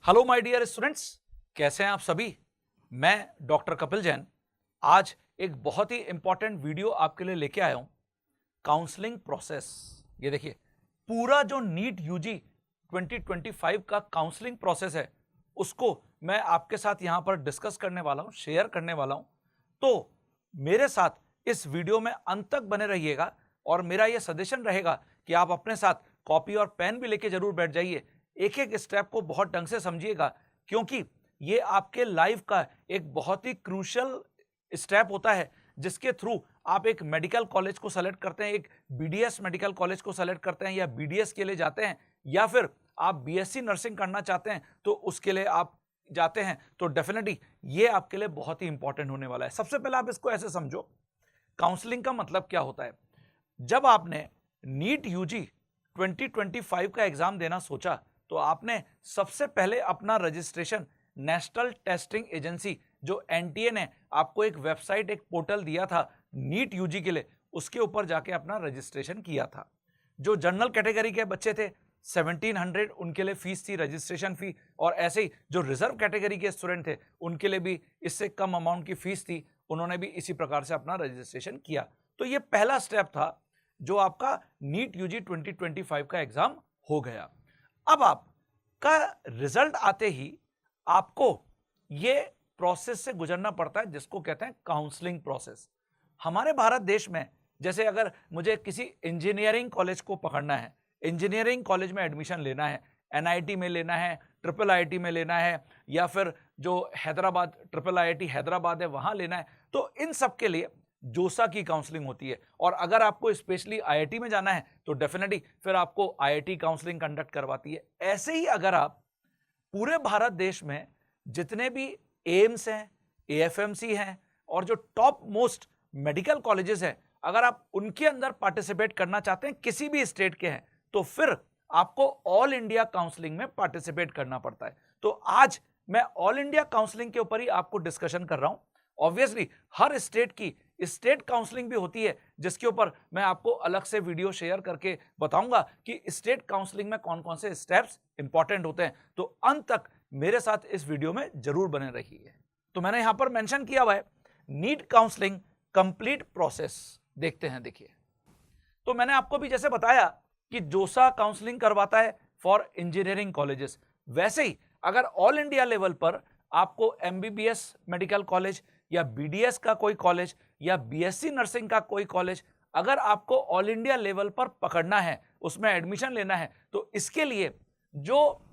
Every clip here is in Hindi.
हेलो माय डियर स्टूडेंट्स, कैसे हैं आप सभी। मैं डॉक्टर कपिल जैन आज एक बहुत ही इंपॉर्टेंट वीडियो आपके लिए लेके आया हूं। काउंसलिंग प्रोसेस, ये देखिए पूरा जो नीट यूजी 2025 का काउंसलिंग प्रोसेस है उसको मैं आपके साथ यहां पर डिस्कस करने वाला हूं, शेयर करने वाला हूं। तो मेरे साथ इस वीडियो में अंत तक बने रहिएगा और मेरा यह सजेशन रहेगा कि आप अपने साथ कॉपी और पेन भी लेके जरूर बैठ जाइए। एक एक स्टेप को बहुत ढंग से समझिएगा क्योंकि ये आपके लाइफ का एक बहुत ही क्रूशियल स्टेप होता है जिसके थ्रू आप एक मेडिकल कॉलेज को सेलेक्ट करते हैं, एक बीडीएस मेडिकल कॉलेज को सेलेक्ट करते हैं या बीडीएस के लिए जाते हैं, या फिर आप बीएससी नर्सिंग करना चाहते हैं तो उसके लिए आप जाते हैं। तो डेफिनेटली ये आपके लिए बहुत ही इंपॉर्टेंट होने वाला है। सबसे पहले आप इसको ऐसे समझो, काउंसलिंग का मतलब क्या होता है। जब आपने नीट यूजी 2025 का एग्जाम देना सोचा तो आपने सबसे पहले अपना रजिस्ट्रेशन नेशनल टेस्टिंग एजेंसी जो एनटीए ने आपको एक वेबसाइट, एक पोर्टल दिया था नीट यूजी के लिए, उसके ऊपर जाके अपना रजिस्ट्रेशन किया था। जो जनरल कैटेगरी के बच्चे थे 1700 उनके लिए फीस थी, रजिस्ट्रेशन फी, और ऐसे ही जो रिजर्व कैटेगरी के स्टूडेंट थे उनके लिए भी इससे कम अमाउंट की फीस थी, उन्होंने भी इसी प्रकार से अपना रजिस्ट्रेशन किया। तो ये पहला स्टेप था जो आपका नीट यूजी 2025 का एग्जाम हो गया। अब आपका रिजल्ट आते ही आपको ये प्रोसेस से गुजरना पड़ता है जिसको कहते हैं काउंसलिंग प्रोसेस। हमारे भारत देश में जैसे अगर मुझे किसी इंजीनियरिंग कॉलेज को पकड़ना है, इंजीनियरिंग कॉलेज में एडमिशन लेना है, एनआईटी में लेना है, ट्रिपल आईआईटी में लेना है, या फिर जो हैदराबाद ट्रिपल आईआईटी हैदराबाद है वहां लेना है, तो इन सब के लिए जोसा की काउंसलिंग होती है। और अगर आपको स्पेशली आईआईटी में जाना है तो डेफिनेटली फिर आपको आईआईटी काउंसलिंग कंडक्ट करवाती है। ऐसे ही अगर आप पूरे भारत देश में जितने भी एम्स हैं, एएफएमसी हैं और जो टॉप मोस्ट मेडिकल कॉलेजेस हैं, अगर आप उनके अंदर पार्टिसिपेट करना चाहते हैं, किसी भी स्टेट के हैं, तो फिर आपको ऑल इंडिया काउंसलिंग में पार्टिसिपेट करना पड़ता है। तो आज मैं ऑल इंडिया काउंसलिंग के ऊपर ही आपको डिस्कशन कर रहा हूं। ऑब्वियसली हर स्टेट की स्टेट काउंसलिंग भी होती है जिसके ऊपर मैं आपको अलग से वीडियो शेयर करके बताऊंगा कि स्टेट काउंसलिंग में कौन कौन से स्टेप्स इंपॉर्टेंट होते हैं। तो अंत तक मेरे साथ इस वीडियो में जरूर बने रहिए। तो मैंने यहां पर मेंशन किया हुआ है नीट काउंसलिंग कंप्लीट प्रोसेस। देखते हैं, देखिए तो मैंने आपको भी जैसे बताया कि जोसा काउंसलिंग करवाता है फॉर इंजीनियरिंग कॉलेजेस, वैसे ही अगर ऑल इंडिया लेवल पर आपको एमबीबीएस मेडिकल कॉलेज या बीडीएस का कोई कॉलेज या बीएससी नर्सिंग का कोई कॉलेज अगर आपको ऑल इंडिया लेवल पर पकड़ना है, उसमें एडमिशन लेना है, तो इसके लिए जो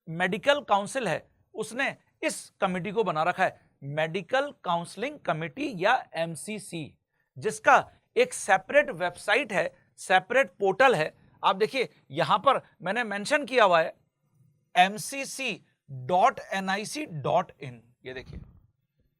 मेडिकल काउंसिल है उसने इस कमेटी को बना रखा है, मेडिकल काउंसलिंग कमेटी या एमसीसी, जिसका एक सेपरेट वेबसाइट है, सेपरेट पोर्टल है। आप देखिए यहां पर मैंने मेंशन किया हुआ है mcc.nic.in। ये देखिए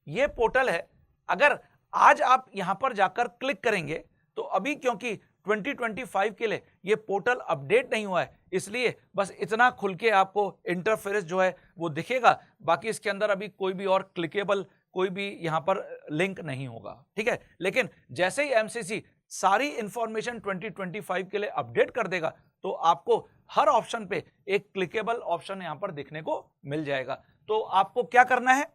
ये पोर्टल है। अगर आज आप यहां पर जाकर क्लिक करेंगे तो अभी क्योंकि 2025 के लिए ये पोर्टल अपडेट नहीं हुआ है, इसलिए बस इतना खुल के आपको इंटरफेस जो है वो दिखेगा, बाकी इसके अंदर अभी कोई भी और क्लिकेबल कोई भी यहां पर लिंक नहीं होगा, ठीक है। लेकिन जैसे ही एमसीसी सारी इंफॉर्मेशन 2025 के लिए अपडेट कर देगा तो आपको हर ऑप्शन पे एक क्लिकेबल ऑप्शन यहां पर देखने को मिल जाएगा। तो आपको क्या करना है,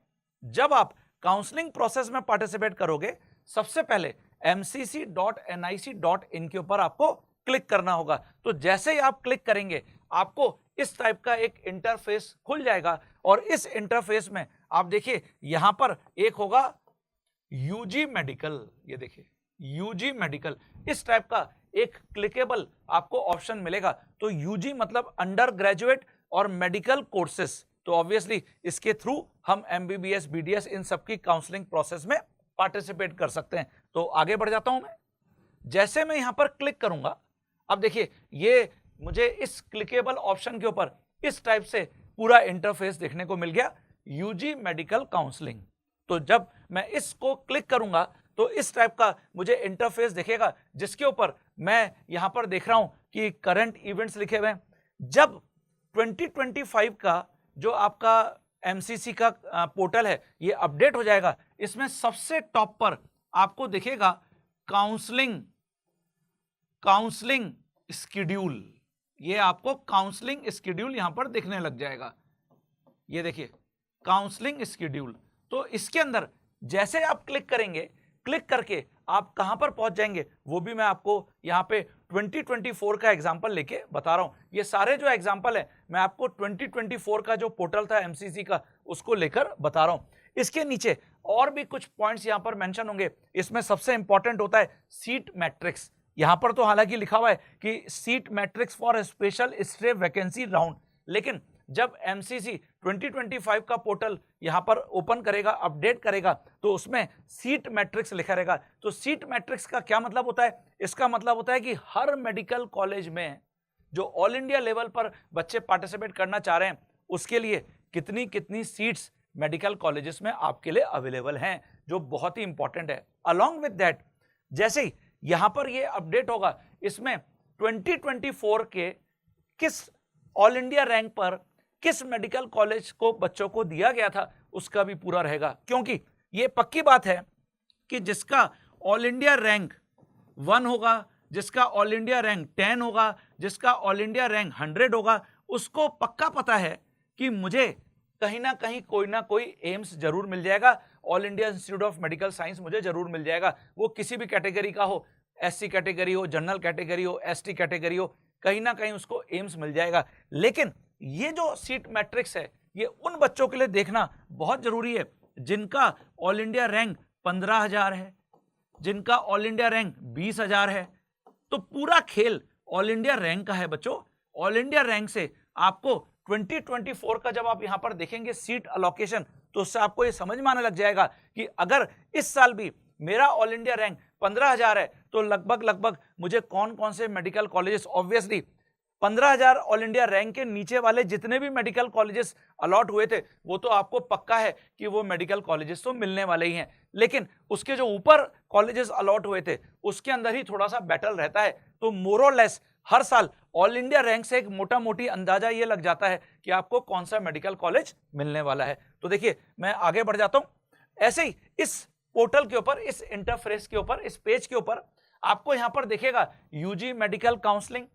जब आप काउंसलिंग प्रोसेस में पार्टिसिपेट करोगे, सबसे पहले mcc.nic.in के ऊपर आपको क्लिक करना होगा। तो जैसे ही आप क्लिक करेंगे आपको इस टाइप का एक इंटरफेस खुल जाएगा और इस इंटरफेस में आप देखिए यहां पर एक होगा यूजी मेडिकल। ये देखिए यूजी मेडिकल, इस टाइप का एक क्लिकेबल आपको ऑप्शन मिलेगा। तो यूजी मतलब अंडर ग्रेजुएट और मेडिकल कोर्सेस, तो ऑब्वियसली इसके थ्रू हम एमबीबीएस बीडीएस इन सब की काउंसलिंग प्रोसेस में पार्टिसिपेट कर सकते हैं। तो आगे बढ़ जाता हूं मैं। जैसे मैं यहां पर क्लिक करूंगा, अब देखिए ये मुझे इस क्लिकेबल ऑप्शन के ऊपर इस टाइप से पूरा इंटरफेस देखने को मिल गया, यूजी मेडिकल काउंसलिंग। तो जब मैं इसको क्लिक करूंगा तो इस टाइप का मुझे इंटरफेस दिखेगा जिसके ऊपर मैं यहां पर देख रहा हूं कि करंट इवेंट्स लिखे हुए हैं। जब 2025 का जो आपका एमसीसी का पोर्टल है ये अपडेट हो जाएगा, इसमें सबसे टॉप पर आपको दिखेगा काउंसलिंग स्केड्यूल। ये आपको काउंसलिंग स्केड्यूल यहां पर दिखने लग जाएगा। ये देखिए काउंसलिंग शेड्यूल। तो इसके अंदर जैसे आप क्लिक करेंगे, क्लिक करके आप कहां पर पहुंच जाएंगे वो भी मैं आपको यहां पे 2024 का एग्जांपल लेके बता रहा हूं। ये सारे जो एग्जांपल है मैं आपको 2024 का जो पोर्टल था एमसीसी का उसको लेकर बता रहा हूं। इसके नीचे और भी कुछ पॉइंट्स यहां पर मेंशन होंगे। इसमें सबसे इंपॉर्टेंट होता है सीट मैट्रिक्स। यहां पर तो हालांकि लिखा हुआ है कि seat matrix for special stay vacancy round, लेकिन जब एमसीसी 2025 का पोर्टल यहां पर ओपन करेगा, अपडेट करेगा, तो उसमें सीट मैट्रिक्स लिखा रहेगा। तो सीट मैट्रिक्स का क्या मतलब होता है? इसका मतलब होता है कि हर मेडिकल कॉलेज में जो ऑल इंडिया लेवल पर बच्चे पार्टिसिपेट करना चाह रहे हैं उसके लिए कितनी कितनी सीट्स मेडिकल कॉलेजेस में आपके लिए अवेलेबल हैं, जो बहुत ही इंपॉर्टेंट है। अलॉन्ग विद दैट, जैसे ही यहां पर ये अपडेट होगा, इसमें 2024 के किस ऑल इंडिया रैंक पर किस मेडिकल कॉलेज को बच्चों को दिया गया था उसका भी पूरा रहेगा। क्योंकि ये पक्की बात है कि जिसका ऑल इंडिया रैंक 1 होगा, जिसका ऑल इंडिया रैंक 10 होगा, जिसका ऑल इंडिया रैंक 100 होगा, उसको पक्का पता है कि मुझे कहीं ना कोई एम्स जरूर मिल जाएगा, all India institute of medical science मुझे जरूर मिल जाएगा। वो किसी भी कैटेगरी का हो, एससी कैटेगरी हो, जनरल कैटेगरी हो, एसटी कैटेगरी हो, कहीं ना कहीं उसको एम्स मिल जाएगा। लेकिन ये जो सीट मैट्रिक्स है ये उन बच्चों के लिए देखना बहुत जरूरी है जिनका ऑल इंडिया रैंक 15,000 है, जिनका ऑल इंडिया रैंक 20,000 है। तो पूरा खेल ऑल इंडिया रैंक का है बच्चों। ऑल इंडिया रैंक से आपको 2024 का जब आप यहां पर देखेंगे सीट अलोकेशन, तो उससे आपको ये समझ में आने लग जाएगा कि अगर इस साल भी मेरा ऑल इंडिया रैंक 15,000 है तो लगभग मुझे कौन कौन से medical colleges, obviously 15,000 all India rank के नीचे वाले जितने भी मेडिकल कॉलेजेस अलॉट हुए थे वो तो आपको पक्का है कि वो मेडिकल कॉलेजेस तो मिलने वाले ही हैं। लेकिन उसके जो ऊपर कॉलेजेस अलॉट हुए थे उसके अंदर ही थोड़ा सा बैटल रहता है। तो मोर और लेस हर साल ऑल इंडिया रैंक से एक मोटा मोटी अंदाजा ये लग जाता है कि आपको कौन सा मेडिकल कॉलेज मिलने वाला है। तो देखिए मैं आगे बढ़ जाता हूं। ऐसे ही इस पोर्टल के ऊपर, इस इंटरफेस के ऊपर, इस पेज के ऊपर आपको यहां पर दिखेगा यूजी मेडिकल काउंसलिंग।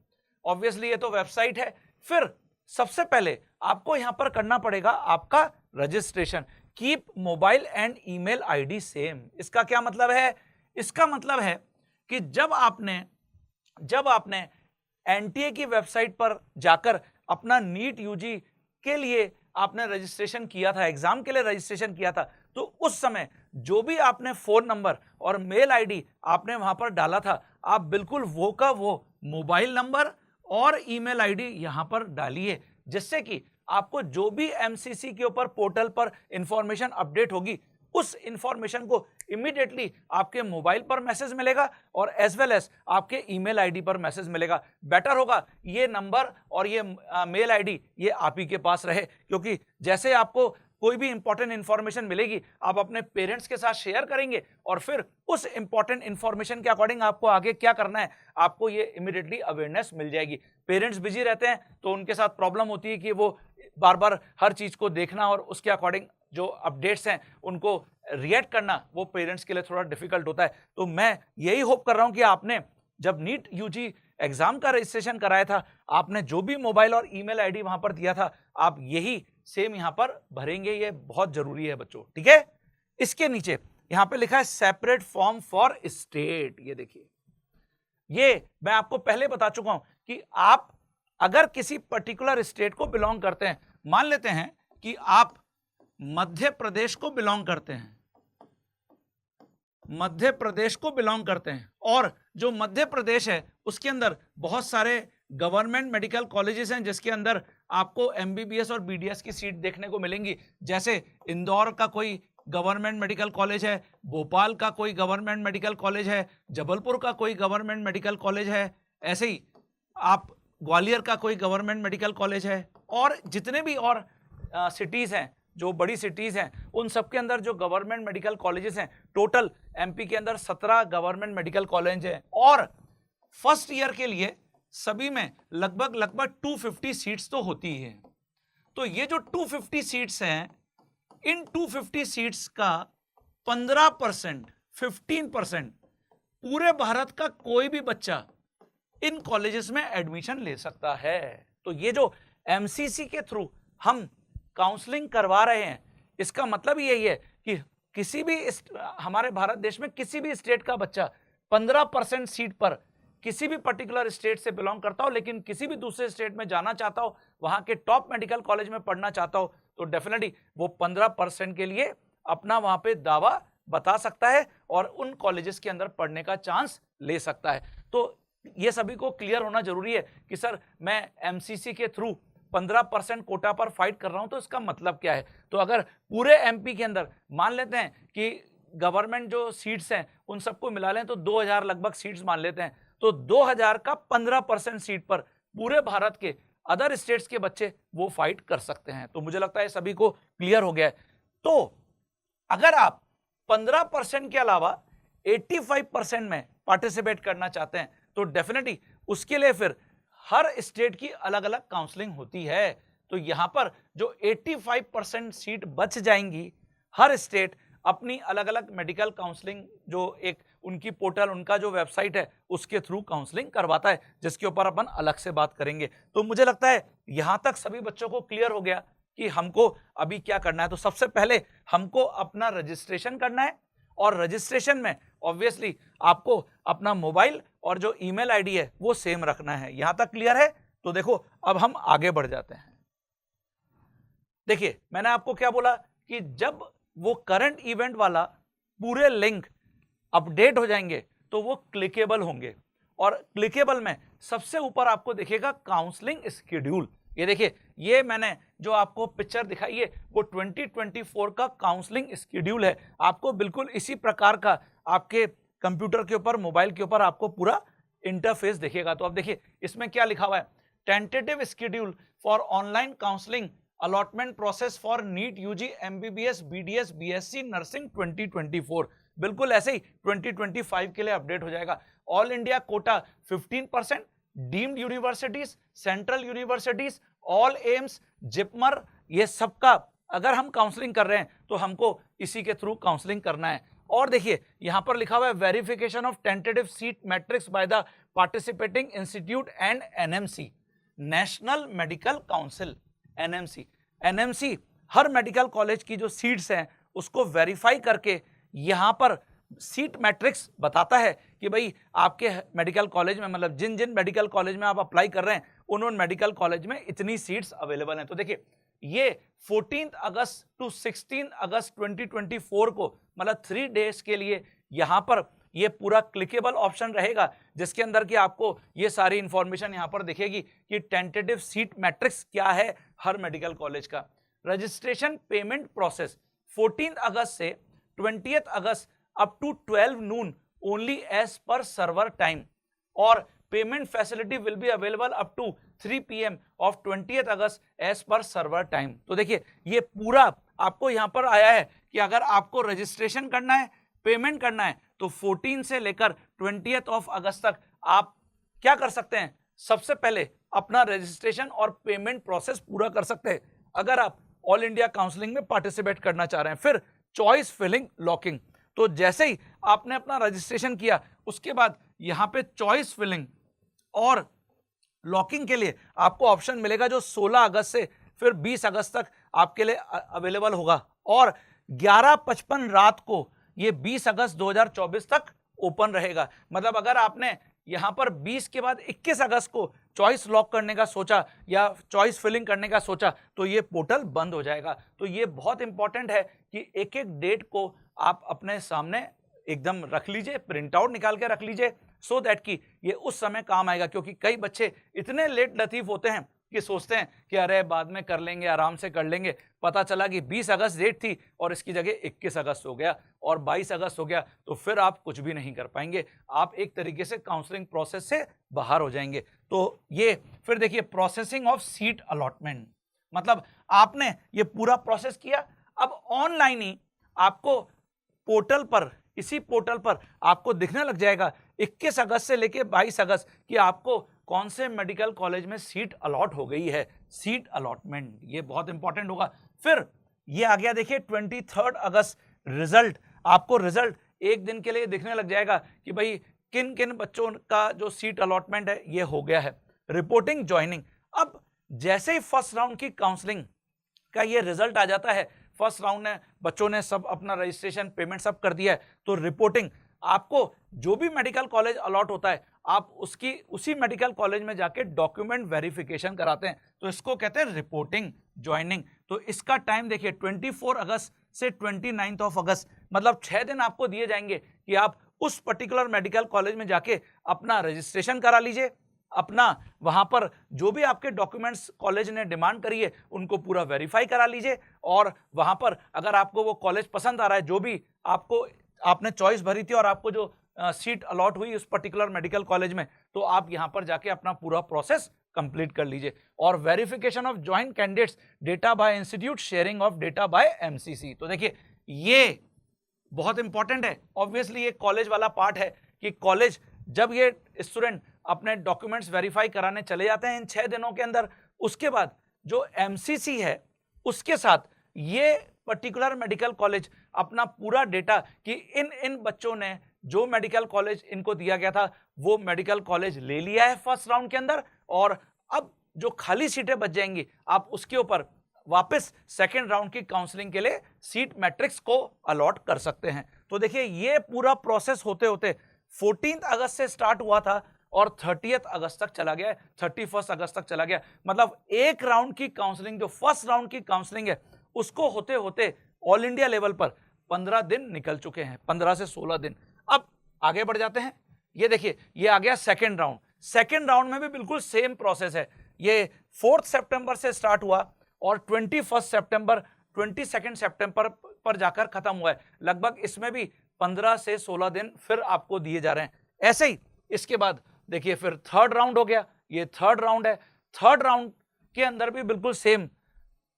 ऑब्वियसली ये तो वेबसाइट है। फिर सबसे पहले आपको यहां पर करना पड़ेगा आपका registration. Keep mobile and email ID same. इसका क्या मतलब है? इसका मतलब है कि जब आपने एनटीए की वेबसाइट पर जाकर अपना नीट यूजी के लिए आपने रजिस्ट्रेशन किया था, एग्जाम के लिए रजिस्ट्रेशन किया था, तो उस समय जो भी आपने फोन नंबर और मेल आईडी आपने वहां पर डाला था, आप बिल्कुल वो का वो मोबाइल नंबर और ईमेल आईडी यहां पर डालिए, जिससे कि आपको जो भी एमसीसी के ऊपर पोर्टल पर इंफॉर्मेशन अपडेट होगी उस इंफॉर्मेशन को इमीडिएटली आपके मोबाइल पर मैसेज मिलेगा और एज वेल एज आपके ईमेल आईडी पर मैसेज मिलेगा। बेटर होगा ये नंबर और ये मेल आईडी ये आप ही के पास रहे, क्योंकि जैसे आपको कोई भी इंपॉर्टेंट इंफॉर्मेशन मिलेगी आप अपने पेरेंट्स के साथ शेयर करेंगे और फिर उस इंपॉर्टेंट इंफॉर्मेशन के अकॉर्डिंग आपको आगे क्या करना है आपको ये इमीडिएटली अवेयरनेस मिल जाएगी। पेरेंट्स बिजी रहते हैं तो उनके साथ प्रॉब्लम होती है कि वो बार बार हर चीज को देखना और उसके अकॉर्डिंग जो अपडेट्स हैं उनको रिएक्ट करना वो पेरेंट्स के लिए थोड़ा डिफिकल्ट होता है। तो मैं यही होप कर रहा हूं कि आपने जब नीट यूजी एग्जाम का रजिस्ट्रेशन कराया था आपने जो भी मोबाइल और ईमेल आईडी वहां पर दिया था आप यही सेम यहां पर भरेंगे। ये बहुत जरूरी है बच्चों, ठीक है। इसके नीचे यहां पे लिखा है सेपरेट फॉर्म फॉर स्टेट। ये देखिए, ये मैं आपको पहले बता चुका हूं कि आप अगर किसी पर्टिकुलर स्टेट को बिलोंग करते हैं, मान लेते हैं कि आप मध्य प्रदेश को बिलोंग करते हैं, मध्य प्रदेश को बिलोंग करते हैं और जो मध्य प्रदेश है उसके अंदर बहुत सारे गवर्नमेंट मेडिकल कॉलेजेस हैं जिसके अंदर आपको एमबीबीएस और बीडीएस की सीट देखने को मिलेंगी। जैसे इंदौर का कोई गवर्नमेंट मेडिकल कॉलेज है, भोपाल का कोई गवर्नमेंट मेडिकल कॉलेज है, जबलपुर का कोई गवर्नमेंट मेडिकल कॉलेज है, ऐसे ही आप ग्वालियर का कोई गवर्नमेंट मेडिकल कॉलेज है और जितने भी और सिटीज हैं जो बड़ी सिटीज हैं उन सब के अंदर जो गवर्नमेंट मेडिकल कॉलेजेस हैं, टोटल एमपी के अंदर 17 गवर्नमेंट मेडिकल कॉलेज हैं और फर्स्ट ईयर के लिए सभी में लगभग 250 सीट्स तो होती है। तो ये जो 250 सीट्स हैं, इन 250 सीट्स का 15% 15% पूरे भारत का कोई भी बच्चा इन कॉलेजेस में एडमिशन ले सकता है। तो ये जो एमसीसी के थ्रू हम काउंसलिंग करवा रहे हैं, इसका मतलब यही है कि किसी भी हमारे भारत देश में किसी भी स्टेट का बच्चा 15% सीट पर किसी भी पर्टिकुलर स्टेट से बिलोंग करता हो लेकिन किसी भी दूसरे स्टेट में जाना चाहता हो, वहां के टॉप मेडिकल कॉलेज में पढ़ना चाहता हो, तो डेफिनेटली वो 15% के लिए अपना वहां पे दावा बता सकता है और उन कॉलेजेस के अंदर पढ़ने का चांस ले सकता है। तो ये सभी को क्लियर होना जरूरी है कि सर मैं एमसीसी के थ्रू 15% कोटा पर फाइट कर रहा हूं, तो इसका मतलब क्या है। तो अगर पूरे एमपी के अंदर मान लेते हैं कि गवर्नमेंट जो सीट्स हैं उन सबको मिला लें तो 2000 लगभग सीट्स मान लेते हैं, तो 2000 का 15% सीट पर पूरे भारत के अदर स्टेट्स के बच्चे वो फाइट कर सकते हैं। तो मुझे लगता है सभी को क्लियर हो गया है। तो अगर आप 15% के अलावा 85% में पार्टिसिपेट करना चाहते हैं तो डेफिनेटली उसके लिए फिर हर स्टेट की अलग अलग काउंसलिंग होती है। तो यहां पर जो 85% सीट बच जाएंगी, हर स्टेट अपनी अलग अलग मेडिकल काउंसलिंग जो एक उनकी पोर्टल, उनका जो वेबसाइट है उसके थ्रू काउंसलिंग करवाता है, जिसके ऊपर अपन अलग से बात करेंगे। तो मुझे लगता है यहां तक सभी बच्चों को क्लियर हो गया कि हमको अभी क्या करना है। तो सबसे पहले हमको अपना रजिस्ट्रेशन करना है और रजिस्ट्रेशन में ऑब्वियसली आपको अपना मोबाइल और जो ईमेल आईडी है वो सेम रखना है। यहां तक क्लियर है। तो देखो अब हम आगे बढ़ जाते हैं। देखिए मैंने आपको क्या बोला कि जब वो करंट इवेंट वाला पूरे लिंक अपडेट हो जाएंगे तो वो क्लिकेबल होंगे, और क्लिकेबल में सबसे ऊपर आपको दिखेगा काउंसलिंग शेड्यूल। ये देखिए, ये मैंने जो आपको पिक्चर दिखाई है वो 2024 का काउंसलिंग शेड्यूल है। आपको बिल्कुल इसी प्रकार का आपके कंप्यूटर के ऊपर, मोबाइल के ऊपर आपको पूरा इंटरफेस दिखेगा। तो अब देखिए इसमें क्या लिखा हुआ है, tentative schedule for online counselling allotment process for NEET UG MBBS BDS BSc nursing 2024। बिल्कुल ऐसे ही 2025 के लिए अपडेट हो जाएगा। All India quota 15%, deemed universities, central universities, all AIIMS, JIPMER, ये सबका अगर हम काउंसलिंग कर रहे हैं तो हमको इसी के थ्रू काउंसलिंग करना है। और देखिए यहां पर लिखा हुआ है verification of tentative seat matrix by the participating institute and NMC, national medical council. NMC her medical college की जो सीट्स हैं उसको वेरीफाई करके यहां पर सीट मैट्रिक्स बताता है कि भाई आपके मेडिकल कॉलेज में, मतलब जिन जिन मेडिकल कॉलेज में आप अप्लाई कर रहे हैं उन मेडिकल कॉलेज में इतनी सीट्स अवेलेबल हैं। तो देखिए ये 14 अगस्त टू 16 अगस्त 2024 को, मतलब 3 डेज के लिए यहां पर ये पूरा क्लिकेबल ऑप्शन रहेगा, जिसके अंदर कि आपको ये सारी इंफॉर्मेशन यहां पर दिखेगी कि टेंटेटिव सीट मैट्रिक्स क्या है हर मेडिकल कॉलेज का। रजिस्ट्रेशन पेमेंट प्रोसेस 14 अगस्त से 20 अगस्त up to 12 noon only as per server time, और payment facility will be available up to 3 PM of 20 August as per server time. तो देखिए ये पूरा आपको यहां पर आया है कि अगर आपको रजिस्ट्रेशन करना है, पेमेंट करना है, तो 14 से लेकर 20 ऑफ अगस्त तक आप क्या कर सकते हैं, सबसे पहले अपना रजिस्ट्रेशन और पेमेंट प्रोसेस पूरा कर सकते हैं अगर आप ऑल इंडिया काउंसलिंग में पार्टिसिपेट करना चाह रहे हैं। फिर चॉइस फिलिंग लॉकिंग, तो जैसे ही आपने अपना रजिस्ट्रेशन किया उसके बाद यहां पे चॉइस फिलिंग और लॉकिंग के लिए आपको ऑप्शन मिलेगा जो 16 अगस्त से फिर 20 अगस्त तक आपके लिए अवेलेबल होगा, और 11:55 रात को ये 20 अगस्त 2024 तक ओपन रहेगा। मतलब अगर आपने यहां पर 20 के बाद 21 अगस्त को चॉइस लॉक करने का सोचा या चॉइस फिलिंग करने का सोचा तो ये पोर्टल बंद हो जाएगा। तो ये बहुत इंपॉर्टेंट है कि एक एक डेट को आप अपने सामने एकदम रख लीजिए, प्रिंट आउट निकाल के रख लीजिए, सो दैट कि ये उस समय काम आएगा। क्योंकि कई बच्चे इतने लेट लतीफ होते हैं कि सोचते हैं कि अरे बाद में कर लेंगे, आराम से कर लेंगे, पता चला कि 20 अगस्त डेट थी और इसकी जगह 21 अगस्त हो गया और 22 अगस्त हो गया, तो फिर आप कुछ भी नहीं कर पाएंगे, आप एक तरीके से काउंसलिंग प्रोसेस से बाहर हो जाएंगे। तो ये फिर देखिए प्रोसेसिंग ऑफ सीट अलॉटमेंट, मतलब आपने ये पूरा प्रोसेस किया, अब ऑनलाइन ही आपको पोर्टल पर, इसी पोर्टल पर आपको दिखने लग जाएगा 21 अगस्त से लेके 22 अगस्त कि आपको कौन से मेडिकल कॉलेज में सीट अलॉट हो गई है, सीट अलॉटमेंट, ये बहुत इंपॉर्टेंट होगा। फिर ये आ गया देखिए 23 अगस्त रिजल्ट, आपको रिजल्ट एक दिन के लिए दिखने लग जाएगा कि भाई किन किन बच्चों का जो सीट अलॉटमेंट है ये हो गया है। रिपोर्टिंग ज्वाइनिंग, अब जैसे ही फर्स्ट राउंड की काउंसलिंग का ये रिजल्ट आ जाता है, फर्स्ट राउंड में बच्चों ने सब अपना रजिस्ट्रेशन पेमेंट सब कर दिया है, तो रिपोर्टिंग आपको जो भी मेडिकल कॉलेज अलॉट होता है आप उसकी उसी मेडिकल कॉलेज में जाके डॉक्यूमेंट वेरिफिकेशन कराते हैं, तो इसको कहते हैं रिपोर्टिंग ज्वाइनिंग। तो इसका टाइम देखिए 24 अगस्त से 29 अगस्त, मतलब 6 दिन आपको दिए जाएंगे कि आप उस पर्टिकुलर मेडिकल कॉलेज में जाके अपना रजिस्ट्रेशन करा लीजिए, अपना वहां पर जो भी आपके डॉक्यूमेंट्स कॉलेज ने डिमांड करी है उनको पूरा वेरीफाई करा लीजिए, और वहां पर अगर आपको वो कॉलेज पसंद आ रहा है, जो भी आपको आपने चॉइस भरी थी और आपको जो सीट अलॉट हुई उस पर्टिकुलर मेडिकल कॉलेज में, तो आप यहां पर जाके अपना पूरा प्रोसेस कंप्लीट कर लीजिए। और verification of joint candidates data bye institute, sharing of data bye MCC. तो देखिए ये बहुत इंपॉर्टेंट है, ऑब्वियसली ये कॉलेज वाला पार्ट है कि कॉलेज जब ये स्टूडेंट अपने डॉक्यूमेंट्स वेरीफाई कराने चले जाते हैं इन 6 दिनों के अंदर, उसके बाद जो एमसीसी है उसके साथ ये पर्टिकुलर मेडिकल कॉलेज अपना पूरा डेटा कि इन बच्चों ने जो मेडिकल कॉलेज इनको दिया गया था वो मेडिकल कॉलेज ले लिया है फर्स्ट राउंड के अंदर, और अब जो खाली सीटें बच जाएंगी आप उसके ऊपर वापस सेकेंड राउंड की काउंसलिंग के लिए सीट मैट्रिक्स को अलॉट कर सकते हैं। तो देखिए ये पूरा प्रोसेस होते होते 14 अगस्त से स्टार्ट हुआ था और 30 अगस्त तक चला गया, 31 अगस्त तक चला गया, मतलब एक राउंड की काउंसलिंग जो फर्स्ट राउंड की काउंसलिंग है उसको होते होते ऑल इंडिया लेवल पर 15 दिन निकल चुके हैं, 15 से 16 दिन। अब आगे बढ़ जाते हैं, ये देखिए ये आ गया सेकेंड राउंड। सेकेंड राउंड में भी बिल्कुल सेम प्रोसेस है, ये 4 सितंबर से स्टार्ट हुआ और 21 सितंबर 22 सितंबर पर जाकर खत्म हुआ है, लगभग इसमें भी 15 से 16 दिन फिर आपको दिए जा रहे हैं। ऐसे ही इसके बाद देखिए फिर थर्ड राउंड हो गया, ये थर्ड राउंड है। थर्ड राउंड के अंदर भी बिल्कुल सेम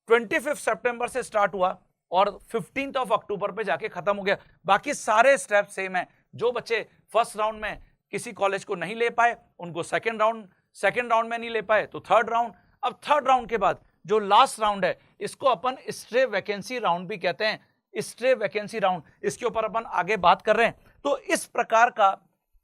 25 सितंबर से स्टार्ट हुआ और 15 अक्टूबर पे जाके खत्म हो गया। बाकी सारे स्टेप सेम है, जो बच्चे फर्स्ट राउंड में किसी कॉलेज को नहीं ले पाए उनको सेकेंड राउंड में नहीं ले पाए तो थर्ड राउंड। अब थर्ड राउंड के बाद जो लास्ट राउंड है इसको अपन स्ट्रे वैकेंसी राउंड भी कहते हैं, स्ट्रे वैकेंसी राउंड, इसके ऊपर अपन आगे बात कर रहे हैं। तो इस प्रकार का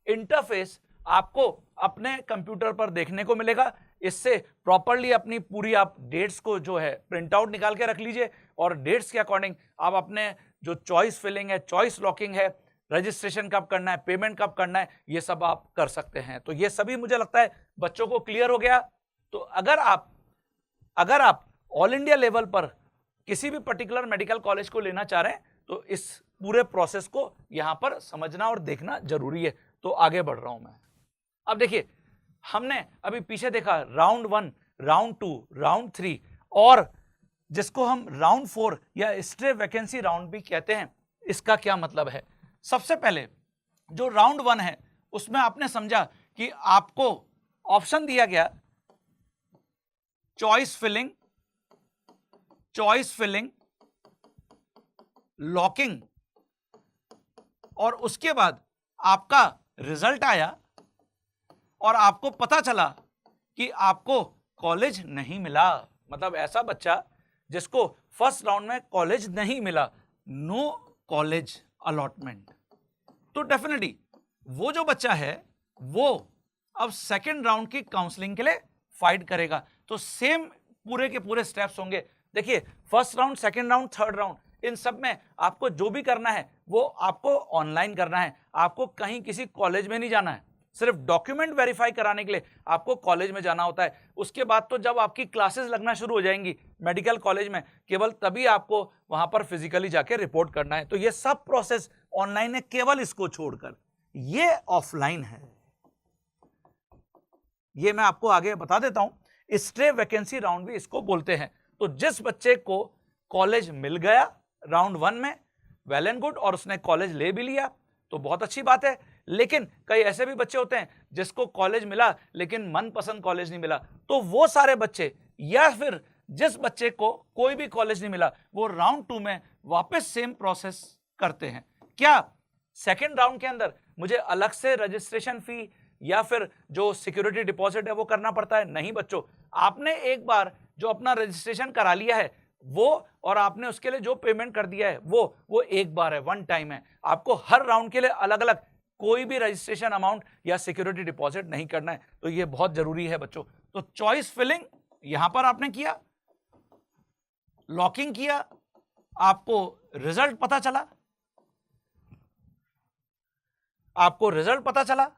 इंटरफेस आपको अपने कंप्यूटर पर देखने को मिलेगा, इससे प्रॉपरली अपनी पूरी आप डेट्स को जो है प्रिंट आउट निकाल के रख लीजिए और डेट्स के अकॉर्डिंग आप अपने जो चॉइस फिलिंग है, चॉइस लॉकिंग है, रजिस्ट्रेशन कब करना है, पेमेंट कब करना है, ये सब आप कर सकते हैं। तो ये सभी मुझे लगता है बच्चों को क्लियर हो गया। तो अगर आप ऑल इंडिया लेवल पर किसी भी पर्टिकुलर मेडिकल कॉलेज को लेना चाह रहे हैं तो इस पूरे प्रोसेस को यहां पर समझना और देखना जरूरी है। तो आगे बढ़ रहा हूं मैं। अब देखिए हमने अभी पीछे देखा राउंड 1, राउंड 2, राउंड 3 और जिसको हम राउंड 4 या स्ट्रे वैकेंसी राउंड भी कहते हैं, इसका क्या मतलब है। सबसे पहले जो राउंड 1 है उसमें आपने समझा कि आपको ऑप्शन दिया गया चॉइस फिलिंग, लॉकिंग, और उसके बाद आपका रिजल्ट आया और आपको पता चला कि आपको कॉलेज नहीं मिला। मतलब ऐसा बच्चा जिसको फर्स्ट राउंड में कॉलेज नहीं मिला, नो कॉलेज अलॉटमेंट, तो डेफिनेटली वो जो बच्चा है वो अब सेकेंड राउंड की काउंसलिंग के लिए फाइट करेगा। तो सेम पूरे के पूरे स्टेप्स होंगे। देखिए first round, second round, third round, इन सब में आपको जो भी करना है वो आपको ऑनलाइन करना है, आपको कहीं किसी कॉलेज में नहीं जाना है। सिर्फ डॉक्यूमेंट वेरीफाई कराने के लिए आपको कॉलेज में जाना होता है। उसके बाद तो जब आपकी क्लासेस लगना शुरू हो जाएंगी मेडिकल कॉलेज में, केवल तभी आपको वहां पर फिजिकली जाके रिपोर्ट करना है। तो ये सब प्रोसेस ऑनलाइन है, केवल इसको छोड़कर ये ऑफलाइन है। ये मैं आपको आगे बता देता हूं। स्ट्रे वैकेंसी राउंड भी इसको बोलते हैं। तो जिस बच्चे को कॉलेज मिल गया राउंड 1 में, वेल एंड गुड, और उसने कॉलेज ले भी लिया तो बहुत अच्छी बात है। लेकिन कई ऐसे भी बच्चे होते हैं जिसको कॉलेज मिला लेकिन मनपसंद कॉलेज नहीं मिला, तो वो सारे बच्चे या फिर जिस बच्चे को कोई भी कॉलेज नहीं मिला वो राउंड 2 में वापस सेम प्रोसेस करते हैं। क्या सेकेंड राउंड के अंदर मुझे अलग से रजिस्ट्रेशन फी या फिर जो सिक्योरिटी डिपॉजिट है वो करना पड़ता है? नहीं बच्चों, आपने एक बार जो अपना रजिस्ट्रेशन करा लिया है वो, और आपने उसके लिए जो पेमेंट कर दिया है वो एक बार है, वन टाइम है। आपको हर राउंड के लिए अलग अलग कोई भी रजिस्ट्रेशन अमाउंट या सिक्योरिटी डिपॉजिट नहीं करना है। तो ये बहुत जरूरी है बच्चों। तो चॉइस फिलिंग यहां पर आपने किया, लॉकिंग किया, आपको रिजल्ट पता चला,